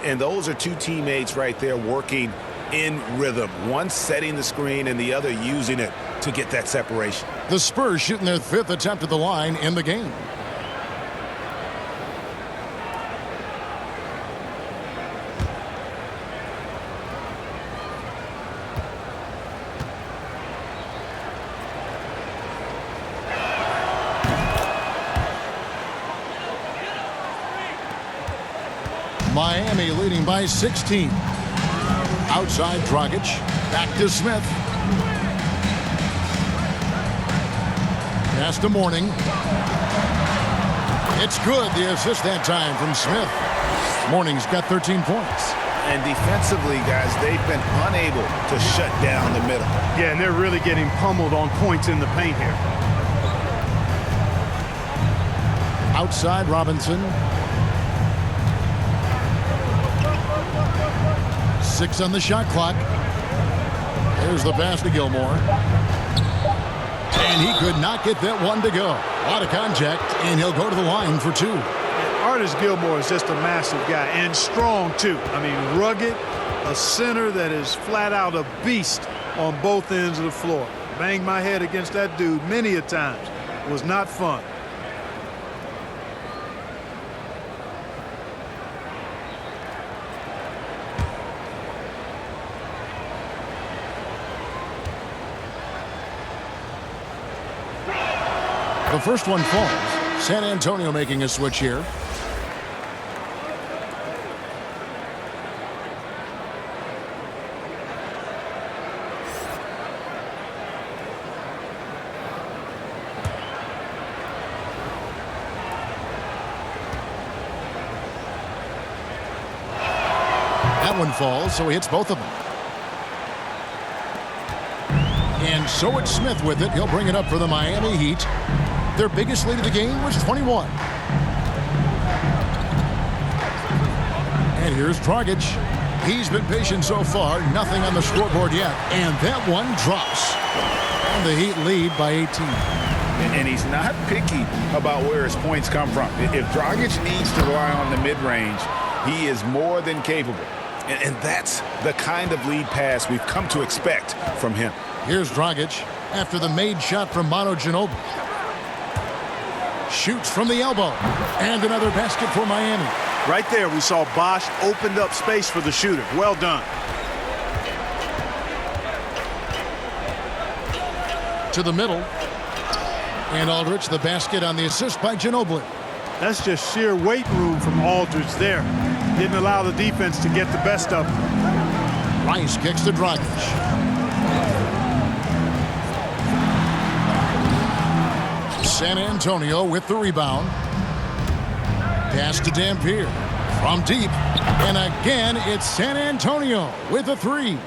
And those are two teammates right there working in rhythm. One setting the screen and the other using it to get that separation. The Spurs shooting their 5th attempt at the line in the game. Miami leading by 16. Outside Dragic. Back to Smith. Pass to Mourning. It's good. The assist that time from Smith. Mourning's got 13 points. And defensively, guys, they've been unable to shut down the middle. Yeah, and they're really getting pummeled on points in the paint here. Outside Robinson. 6 on the shot clock. There's the pass to Gilmore. And he could not get that one to go. A lot of contact, and he'll go to the line for 2. Artis Gilmore is just a massive guy, and strong, too. I mean, rugged, a center that is flat out a beast on both ends of the floor. Banged my head against that dude many a times. It was not fun. The first one falls. San Antonio making a switch here. That one falls, so he hits both of them. And so it's Smith with it. He'll bring it up for the Miami Heat. Their biggest lead of the game was 21. And here's Dragic. He's been patient so far. Nothing on the scoreboard yet. And that one drops. And the Heat lead by 18. And he's not picky about where his points come from. If Dragic needs to rely on the mid-range, he is more than capable. And that's the kind of lead pass we've come to expect from him. Here's Dragic after the made shot from Manu Ginobili. Shoots from the elbow. And another basket for Miami. Right there, we saw Bosch opened up space for the shooter. Well done. To the middle. And Aldridge, the basket on the assist by Ginobili. That's just sheer weight room from Aldridge there. Didn't allow the defense to get the best of him. Rice kicks to Dragic. San Antonio with the rebound. Pass to Dampier from deep. And again, it's San Antonio with a 3.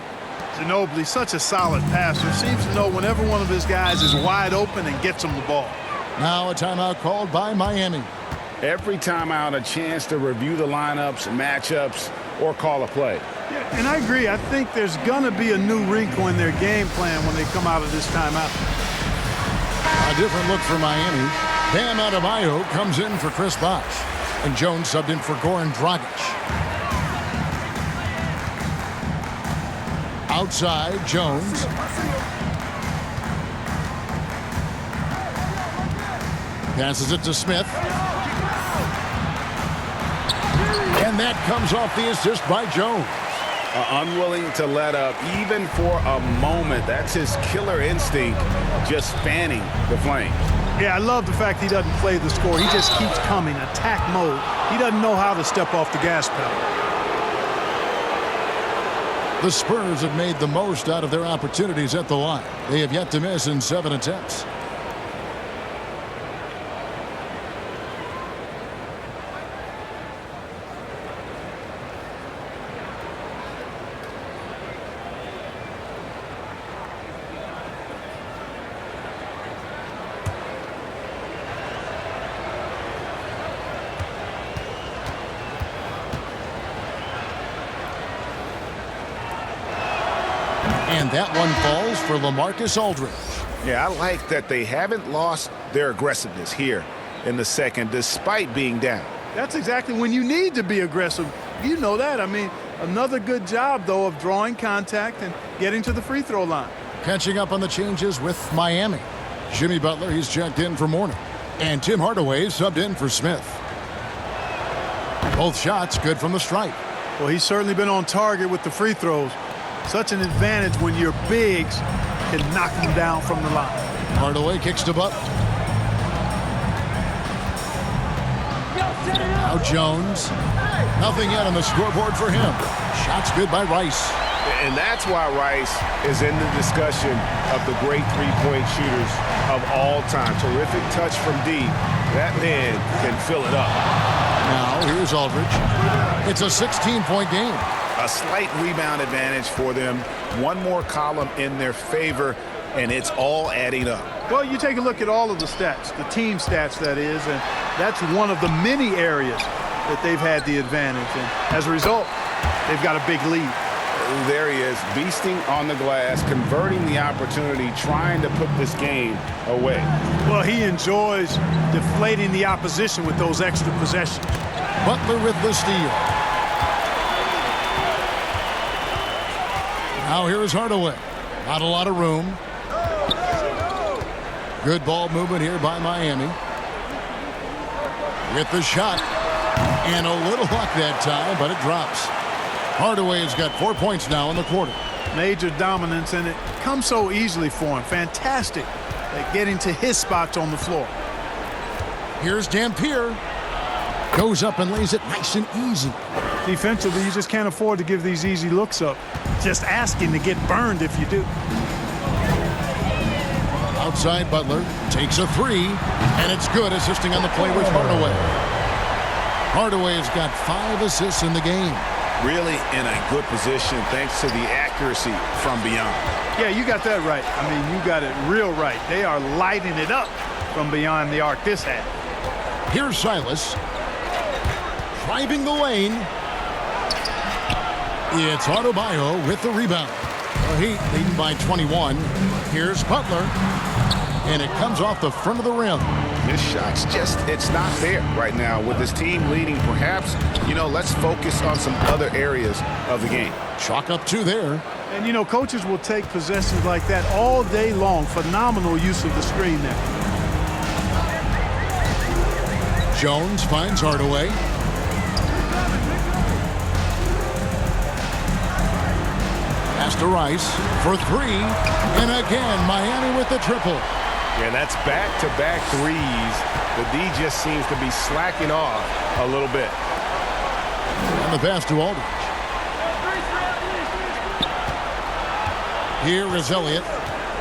Ginobili, such a solid passer. Seems to know whenever one of his guys is wide open and gets him the ball. Now a timeout called by Miami. Every timeout, a chance to review the lineups, matchups, or call a play. Yeah, and I agree. I think there's going to be a new wrinkle in their game plan when they come out of this timeout. A different look for Miami. Bam Adebayo comes in for Chris Bosh. And Jones subbed in for Goran Dragic. Outside, Jones. Passes it to Smith. And that comes off the assist by Jones. Unwilling to let up even for a moment. That's his killer instinct, just fanning the flame. Yeah, I love the fact he doesn't play the score. He just keeps coming, attack mode. He doesn't know how to step off the gas pedal. The Spurs have made the most out of their opportunities at the line. They have yet to miss in 7 attempts. And that one falls for LaMarcus Aldridge. Yeah, I like that they haven't lost their aggressiveness here in the second despite being down. That's exactly when you need to be aggressive. You know that. I mean, another good job, though, of drawing contact and getting to the free throw line. Catching up on the changes with Miami. Jimmy Butler, he's checked in for Mourner. And Tim Hardaway subbed in for Smith. Both shots good from the stripe. Well, he's certainly been on target with the free throws. Such an advantage when your bigs can knock them down from the line. Hardaway kicks to Butler. Now Jones. Nothing yet on the scoreboard for him. Shots good by Rice. And that's why Rice is in the discussion of the great three-point shooters of all time. Terrific touch from deep. That man can fill it up. Now here's Aldridge. It's a 16-point game. A slight rebound advantage for them. One more column in their favor, and it's all adding up. Well, you take a look at all of the stats, the team stats, that is, and that's one of the many areas that they've had the advantage. And as a result, they've got a big lead. There he is, beasting on the glass, converting the opportunity, trying to put this game away. Well, he enjoys deflating the opposition with those extra possessions. Butler with the steal. Now here's Hardaway. Not a lot of room. Good ball movement here by Miami. With the shot. And a little luck that time, but it drops. Hardaway has got 4 points now in the quarter. Major dominance, and it comes so easily for him. Fantastic at getting to his spots on the floor. Here's Dampier. Goes up and lays it nice and easy. Defensively, you just can't afford to give these easy looks up. Just asking to get burned if you do. Outside, Butler takes a three, and it's good, assisting on the play with Hardaway. Hardaway has got 5 assists in the game. Really in a good position thanks to the accuracy from beyond. Yeah, you got that right. I mean, you got it real right. They are lighting it up from beyond the arc this half. Here's Silas. Driving the lane. It's Adebayo with the rebound. The Heat leading by 21. Here's Butler. And it comes off the front of the rim. This shot's just, it's not there right now. With this team leading, perhaps, let's focus on some other areas of the game. Chalk up 2 there. And, coaches will take possessions like that all day long. Phenomenal use of the screen there. Jones finds Hardaway. Pass to Rice for 3. And again, Miami with the triple. And that's back-to-back threes. The D just seems to be slacking off a little bit. And the pass to Aldridge. Here is Elliott.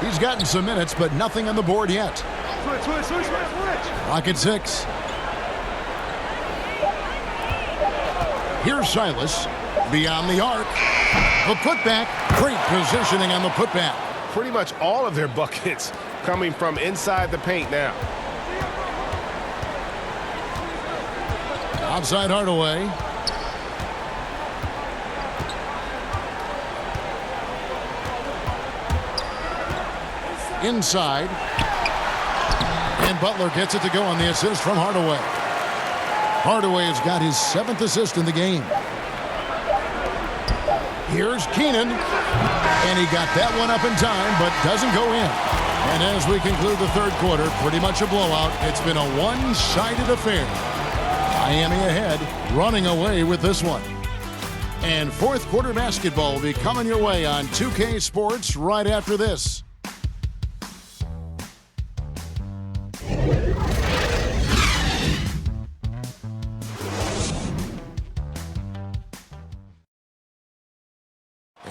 He's gotten some minutes, but nothing on the board yet. Switch. Clock at 6. Here's Silas. Beyond the arc. The putback. Great positioning on the putback. Pretty much all of their buckets coming from inside the paint now. Outside Hardaway. Inside. And Butler gets it to go on the assist from Hardaway. Hardaway has got his 7th assist in the game. Here's Keenan. And he got that one up in time, but doesn't go in. And as we conclude the third quarter, pretty much a blowout. It's been a one-sided affair. Miami ahead, running away with this one. And fourth quarter basketball will be coming your way on 2K Sports right after this.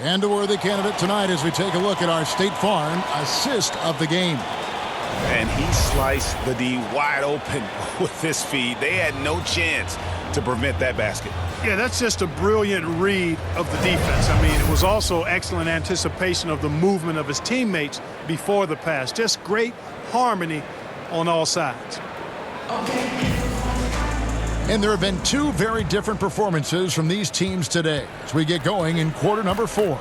And a worthy candidate tonight as we take a look at our State Farm assist of the game. And he sliced the D wide open with this feed. They had no chance to prevent that basket. Yeah, that's just a brilliant read of the defense. I mean, it was also excellent anticipation of the movement of his teammates before the pass. Just great harmony on all sides. And there have been two very different performances from these teams today as we get going in quarter number 4.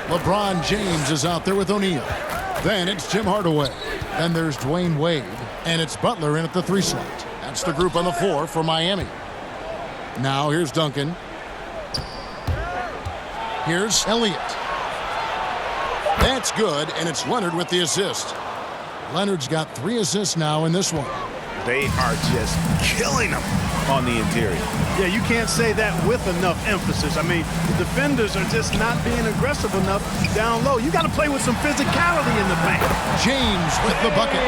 LeBron James is out there with O'Neal. Then it's Jim Hardaway. Then there's Dwayne Wade. And it's Butler in at the 3 slot. That's the group on the floor for Miami. Now here's Duncan. Here's Elliott. That's good, and it's Leonard with the assist. Leonard's got 3 assists now in this one. They are just killing them on the interior. Yeah, you can't say that with enough emphasis. I mean, the defenders are just not being aggressive enough down low. You got to play with some physicality in the paint. James with the bucket.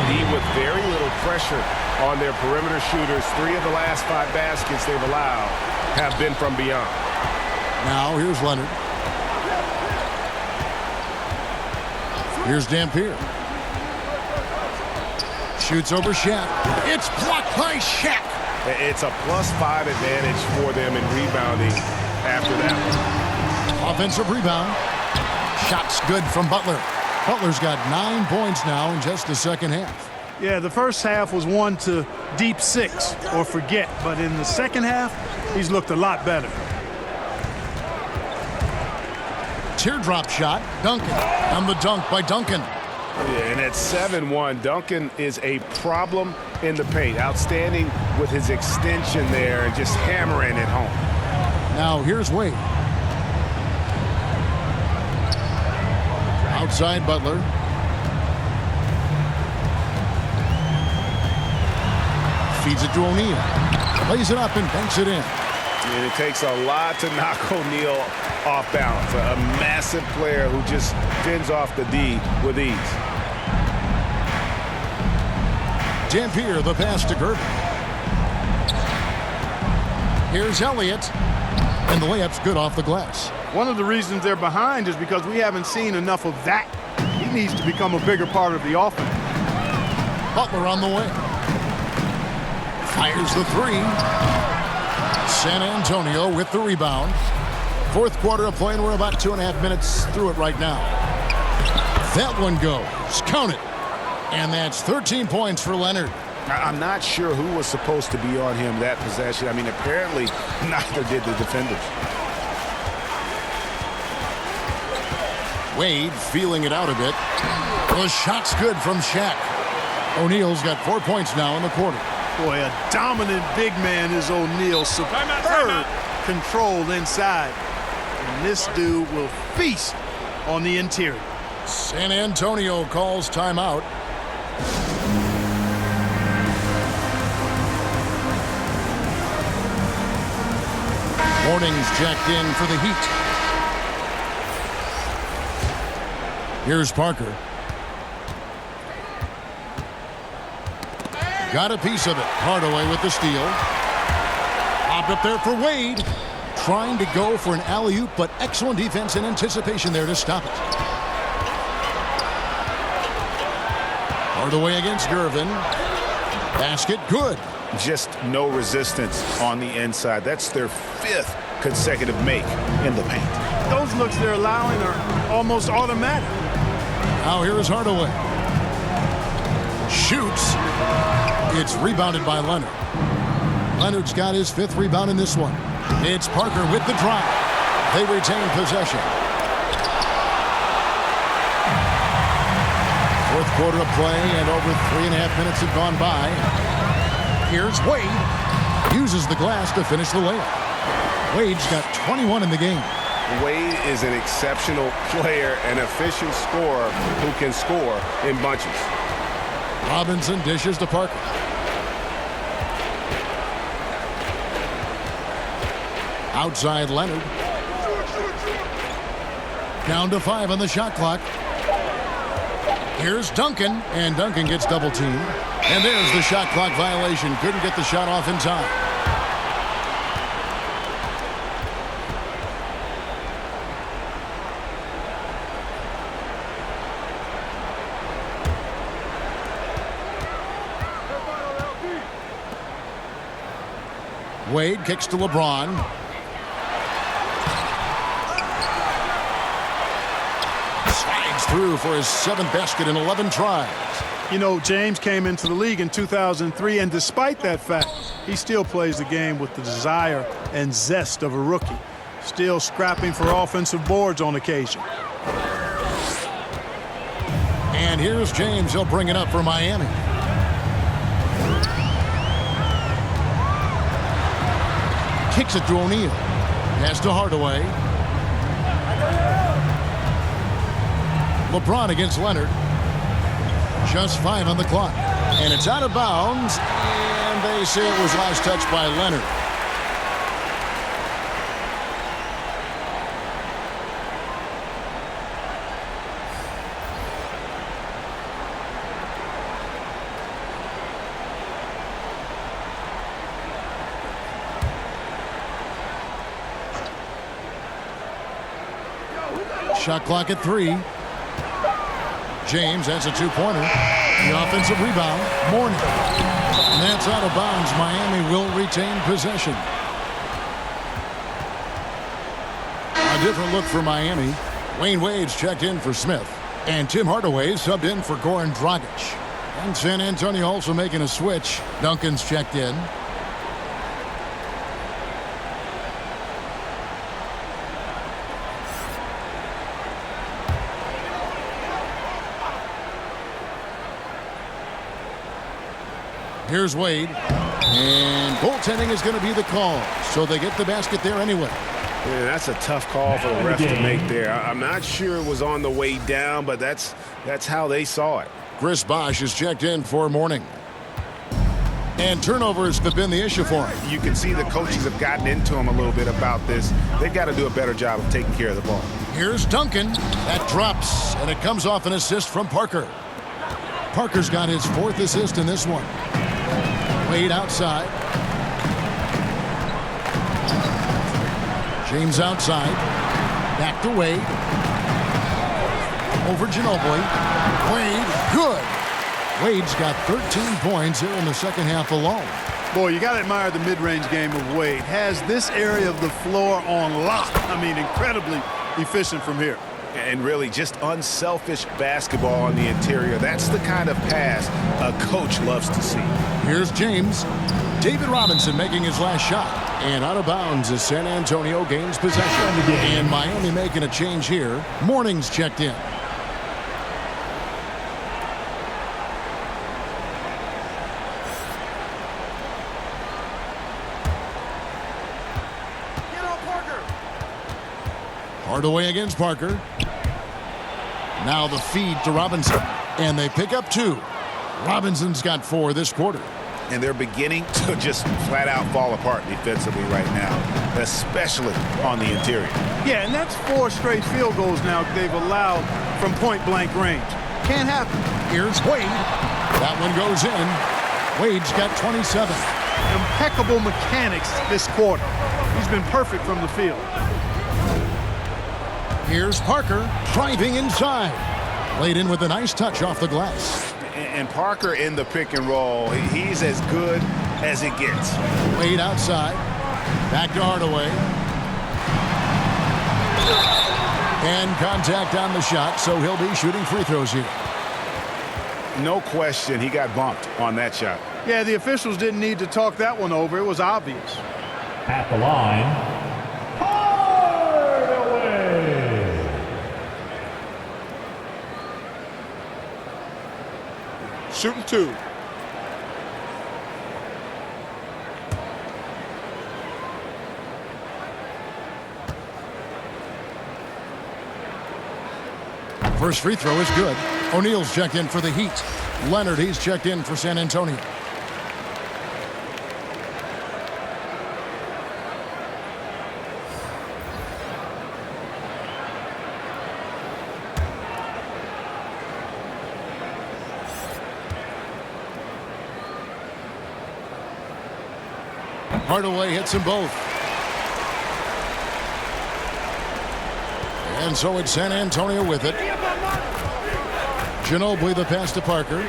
D with very little pressure on their perimeter shooters. 3 of the last 5 baskets they've allowed have been from beyond. Now here's Leonard. Here's Dampier. Shoots over Shaq. It's blocked by Shaq. It's a +5 advantage for them in rebounding after that. Offensive rebound. Shots good from Butler. Butler's got 9 points now in just the second half. Yeah, the first half was one to deep 6 or forget. But in the second half, he's looked a lot better. Teardrop shot. Duncan. On the dunk by Duncan. Yeah, and at 7-1, Duncan is a problem in the paint. Outstanding with his extension there and just hammering it home. Now here's Wade. Outside Butler. Feeds it to O'Neal. Lays it up and banks it in. And it takes a lot to knock O'Neal off balance. A massive player who just fends off the D with ease. Dampier, the pass to Gervin. Here's Elliott. And the layup's good off the glass. One of the reasons they're behind is because we haven't seen enough of that. He needs to become a bigger part of the offense. Butler on the way. Fires the 3. San Antonio with the rebound. 4th quarter of play, and we're about 2.5 minutes through it right now. That one goes. Count it. And that's 13 points for Leonard. I'm not sure who was supposed to be on him that possession. I mean, apparently neither did the defenders. Wade feeling it out a bit. The shot's good from Shaq. O'Neal's got 4 points now in the quarter. Boy, a dominant big man is O'Neal. Superb control inside. And this dude will feast on the interior. San Antonio calls timeout. Warnings jacked in for the Heat. Here's Parker. Got a piece of it. Hardaway with the steal. Popped up there for Wade. Trying to go for an alley-oop, but excellent defense and anticipation there to stop it. Hardaway against Gervin. Basket good. Just no resistance on the inside. That's their 5th consecutive make in the paint. Those looks they're allowing are almost automatic. Now here is Hardaway. Shoots. It's rebounded by Leonard. Leonard's got his 5th rebound in this one. It's Parker with the drive. They retain possession. 4th quarter of play, and over 3.5 minutes have gone by. Here's Wade. Uses the glass to finish the layup. Wade's got 21 in the game. Wade is an exceptional player, an efficient scorer who can score in bunches. Robinson dishes to Parker. Outside Leonard. Down to 5 on the shot clock. Here's Duncan, and Duncan gets double teamed. And there's the shot clock violation. Couldn't get the shot off in time. Wade kicks to LeBron. Slides through for his 7th basket in 11 tries. You know, James came into the league in 2003, and despite that fact, he still plays the game with the desire and zest of a rookie, still scrapping for offensive boards on occasion. And here's James. He'll bring it up for Miami. Kicks it to O'Neal. Pass to Hardaway. LeBron against Leonard. Just 5 on the clock. And it's out of bounds. And they say it was last touched by Leonard. Shot clock at 3. James has a 2-pointer. The offensive rebound. Mourning. And that's out of bounds. Miami will retain possession. A different look for Miami. Wayne Wade's checked in for Smith. And Tim Hardaway subbed in for Goran Dragic. And San Antonio also making a switch. Duncan's checked in. Here's Wade. And goaltending is going to be the call. So they get the basket there anyway. Yeah, that's a tough call for the ref to make there. I'm not sure it was on the way down, but that's how they saw it. Chris Bosh is checked in for Mourning. And turnovers have been the issue for him. You can see the coaches have gotten into him a little bit about this. They've got to do a better job of taking care of the ball. Here's Duncan. That drops, and it comes off an assist from Parker. Parker's got his 4th assist in this one. Wade outside. James outside. Back to Wade. Over Ginobili. Wade, good. Wade's got 13 points here in the second half alone. Boy, you got to admire the mid-range game of Wade. Has this area of the floor on lock. I mean, incredibly efficient from here. And really just unselfish basketball on the interior. That's the kind of pass a coach loves to see. Here's James. David Robinson making his last shot. And out of bounds as San Antonio gains possession. And Miami making a change here. Mourning's checked in. Hardaway against Parker. Now the feed to Robinson. And they pick up 2. Robinson's got 4 this quarter. And they're beginning to just flat out fall apart defensively right now, especially on the interior. Yeah, and that's 4 straight field goals now they've allowed from point-blank range. Can't happen. Here's Wade. That one goes in. Wade's got 27. Impeccable mechanics this quarter. He's been perfect from the field. Here's Parker driving inside. Laid in with a nice touch off the glass. And Parker in the pick and roll, he's as good as it gets. Wade outside. Back to Hardaway. And contact on the shot, so he'll be shooting free throws here. No question, he got bumped on that shot. Yeah, the officials didn't need to talk that one over. It was obvious. At the line, Shooting 2. First free throw is good. O'Neal's checked in for the Heat. Leonard, he's checked in for San Antonio. Hardaway hits them both. And so it's San Antonio with it. Ginobili the pass to Parker.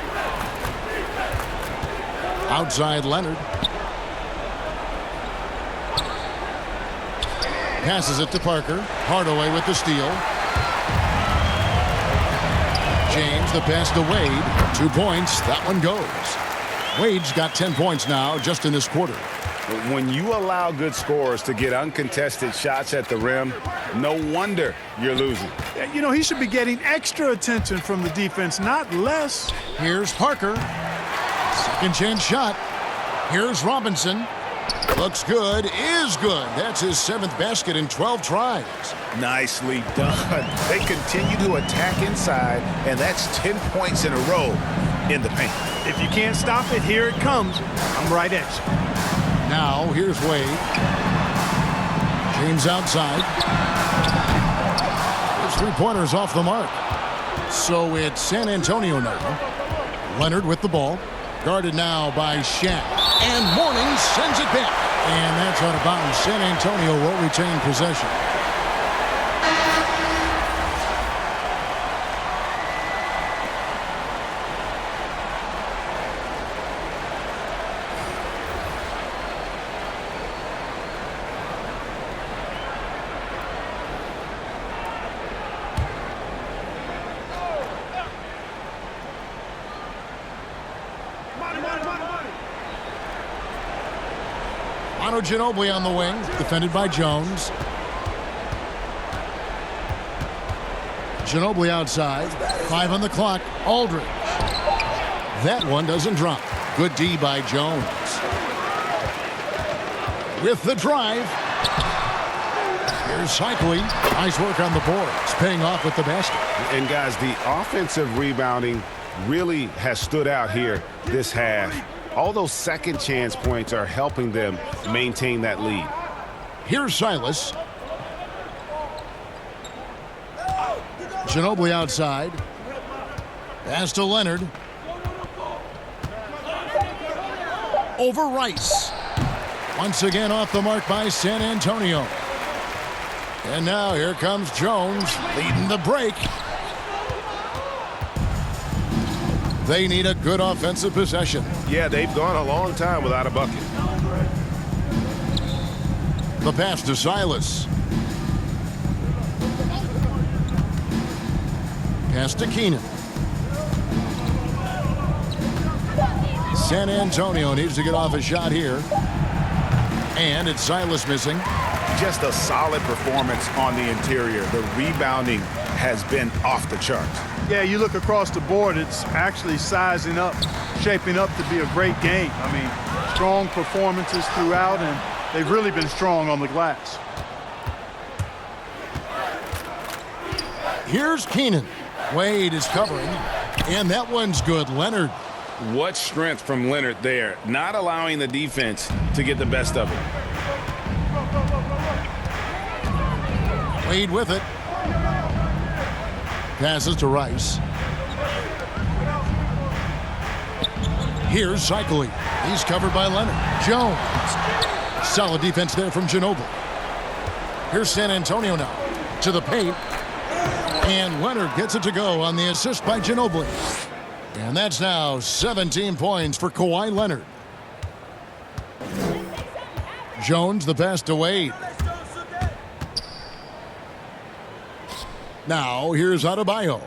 Outside Leonard. Passes it to Parker. Hardaway with the steal. James, the pass to Wade. 2 points. That one goes. Wade's got 10 points now just in this quarter. When you allow good scorers to get uncontested shots at the rim, no wonder you're losing. You know, he should be getting extra attention from the defense, not less. Here's Parker. Second chance shot. Here's Robinson. Looks good. Is good. That's his 7th basket in 12 tries. Nicely done. They continue to attack inside, and that's 10 points in a row in the paint. If you can't stop it, here it comes. I'm right at you. Now, here's Wade. James outside. His three-pointers off the mark. So it's San Antonio now. Leonard with the ball. Guarded now by Shaq. And Mourning sends it back. And that's out of bounds. San Antonio will retain possession. Ginobili on the wing, defended by Jones. Ginobili outside, 5 on the clock. Aldridge. That one doesn't drop. Good D by Jones. With the drive. Here's Cycling. Nice work on the boards, paying off with the basket. And guys, the offensive rebounding really has stood out here this half. All those second chance points are helping them maintain that lead. Here's Silas. Ginobili outside. Pass to Leonard. Over Rice. Once again off the mark by San Antonio. And now here comes Jones leading the break. They need a good offensive possession. Yeah, they've gone a long time without a bucket. The pass to Silas. Pass to Keenan. San Antonio needs to get off a shot here. And it's Silas missing. Just a solid performance on the interior. The rebounding has been off the charts. Yeah, you look across the board, it's actually sizing up, shaping up to be a great game. I mean, strong performances throughout, and they've really been strong on the glass. Here's Keenan. Wade is covering, and that one's good. Leonard. What strength from Leonard there, not allowing the defense to get the best of it. Wade with it. Passes to Rice. Here's Cycling. He's covered by Leonard. Jones. Solid defense there from Ginobili. Here's San Antonio now. To the paint. And Leonard gets it to go on the assist by Ginobili. And that's now 17 points for Kawhi Leonard. Jones, the pass to Wade. Now, here's Adebayo.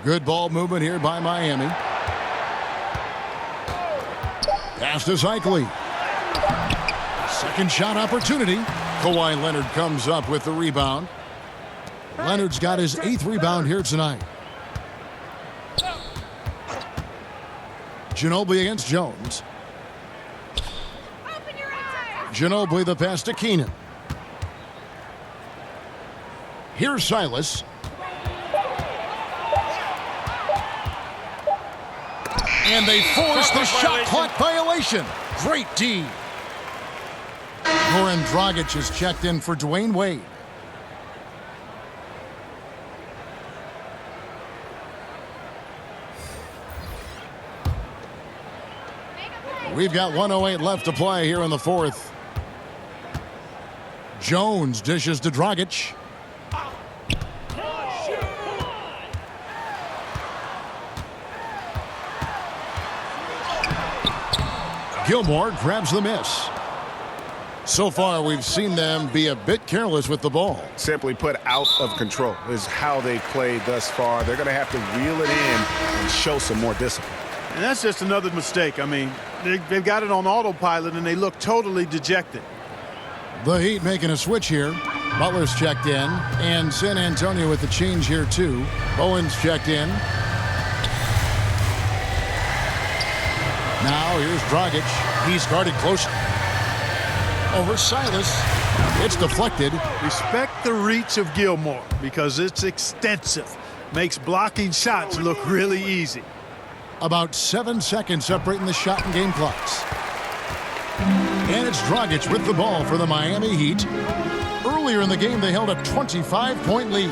Good ball movement here by Miami. Pass to Cycling. Second shot opportunity. Kawhi Leonard comes up with the rebound. Leonard's got his 8th rebound here tonight. Ginobili against Jones. Ginobili, the pass to Keenan. Here's Silas. And they force the shot clock violation. Great D. Goran Dragic is checked in for Dwayne Wade. We've got 1:08 left to play here in the 4th. Jones dishes to Dragic. Gilmore grabs the miss. So far, we've seen them be a bit careless with the ball. Simply put, out of control is how they played thus far. They're going to have to reel it in and show some more discipline. And that's just another mistake. I mean, they've got it on autopilot, and they look totally dejected. The Heat making a switch here. Butler's checked in, and San Antonio with the change here too. Bowen's checked in. Now here's Dragic. He's guarded close. Over Silas. It's deflected. Respect the reach of Gilmore because it's extensive. Makes blocking shots look really easy. About 7 seconds separating the shot and game clocks. And it's Dragic with the ball for the Miami Heat. Earlier in the game, they held a 25-point lead.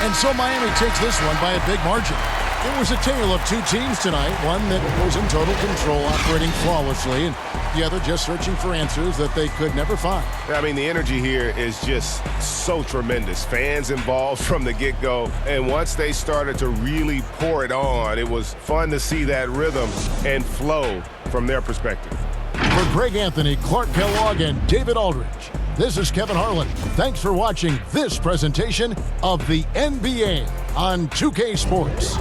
And so Miami takes this one by a big margin. It was a tale of two teams tonight, one that was in total control, operating flawlessly, and the other just searching for answers that they could never find. I mean, the energy here is just so tremendous. Fans involved from the get-go, and once they started to really pour it on, it was fun to see that rhythm and flow from their perspective. For Greg Anthony, Clark Kellogg, and David Aldridge, this is Kevin Harlan. Thanks for watching this presentation of the NBA on 2K Sports.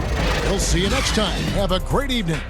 We'll see you next time. Have a great evening.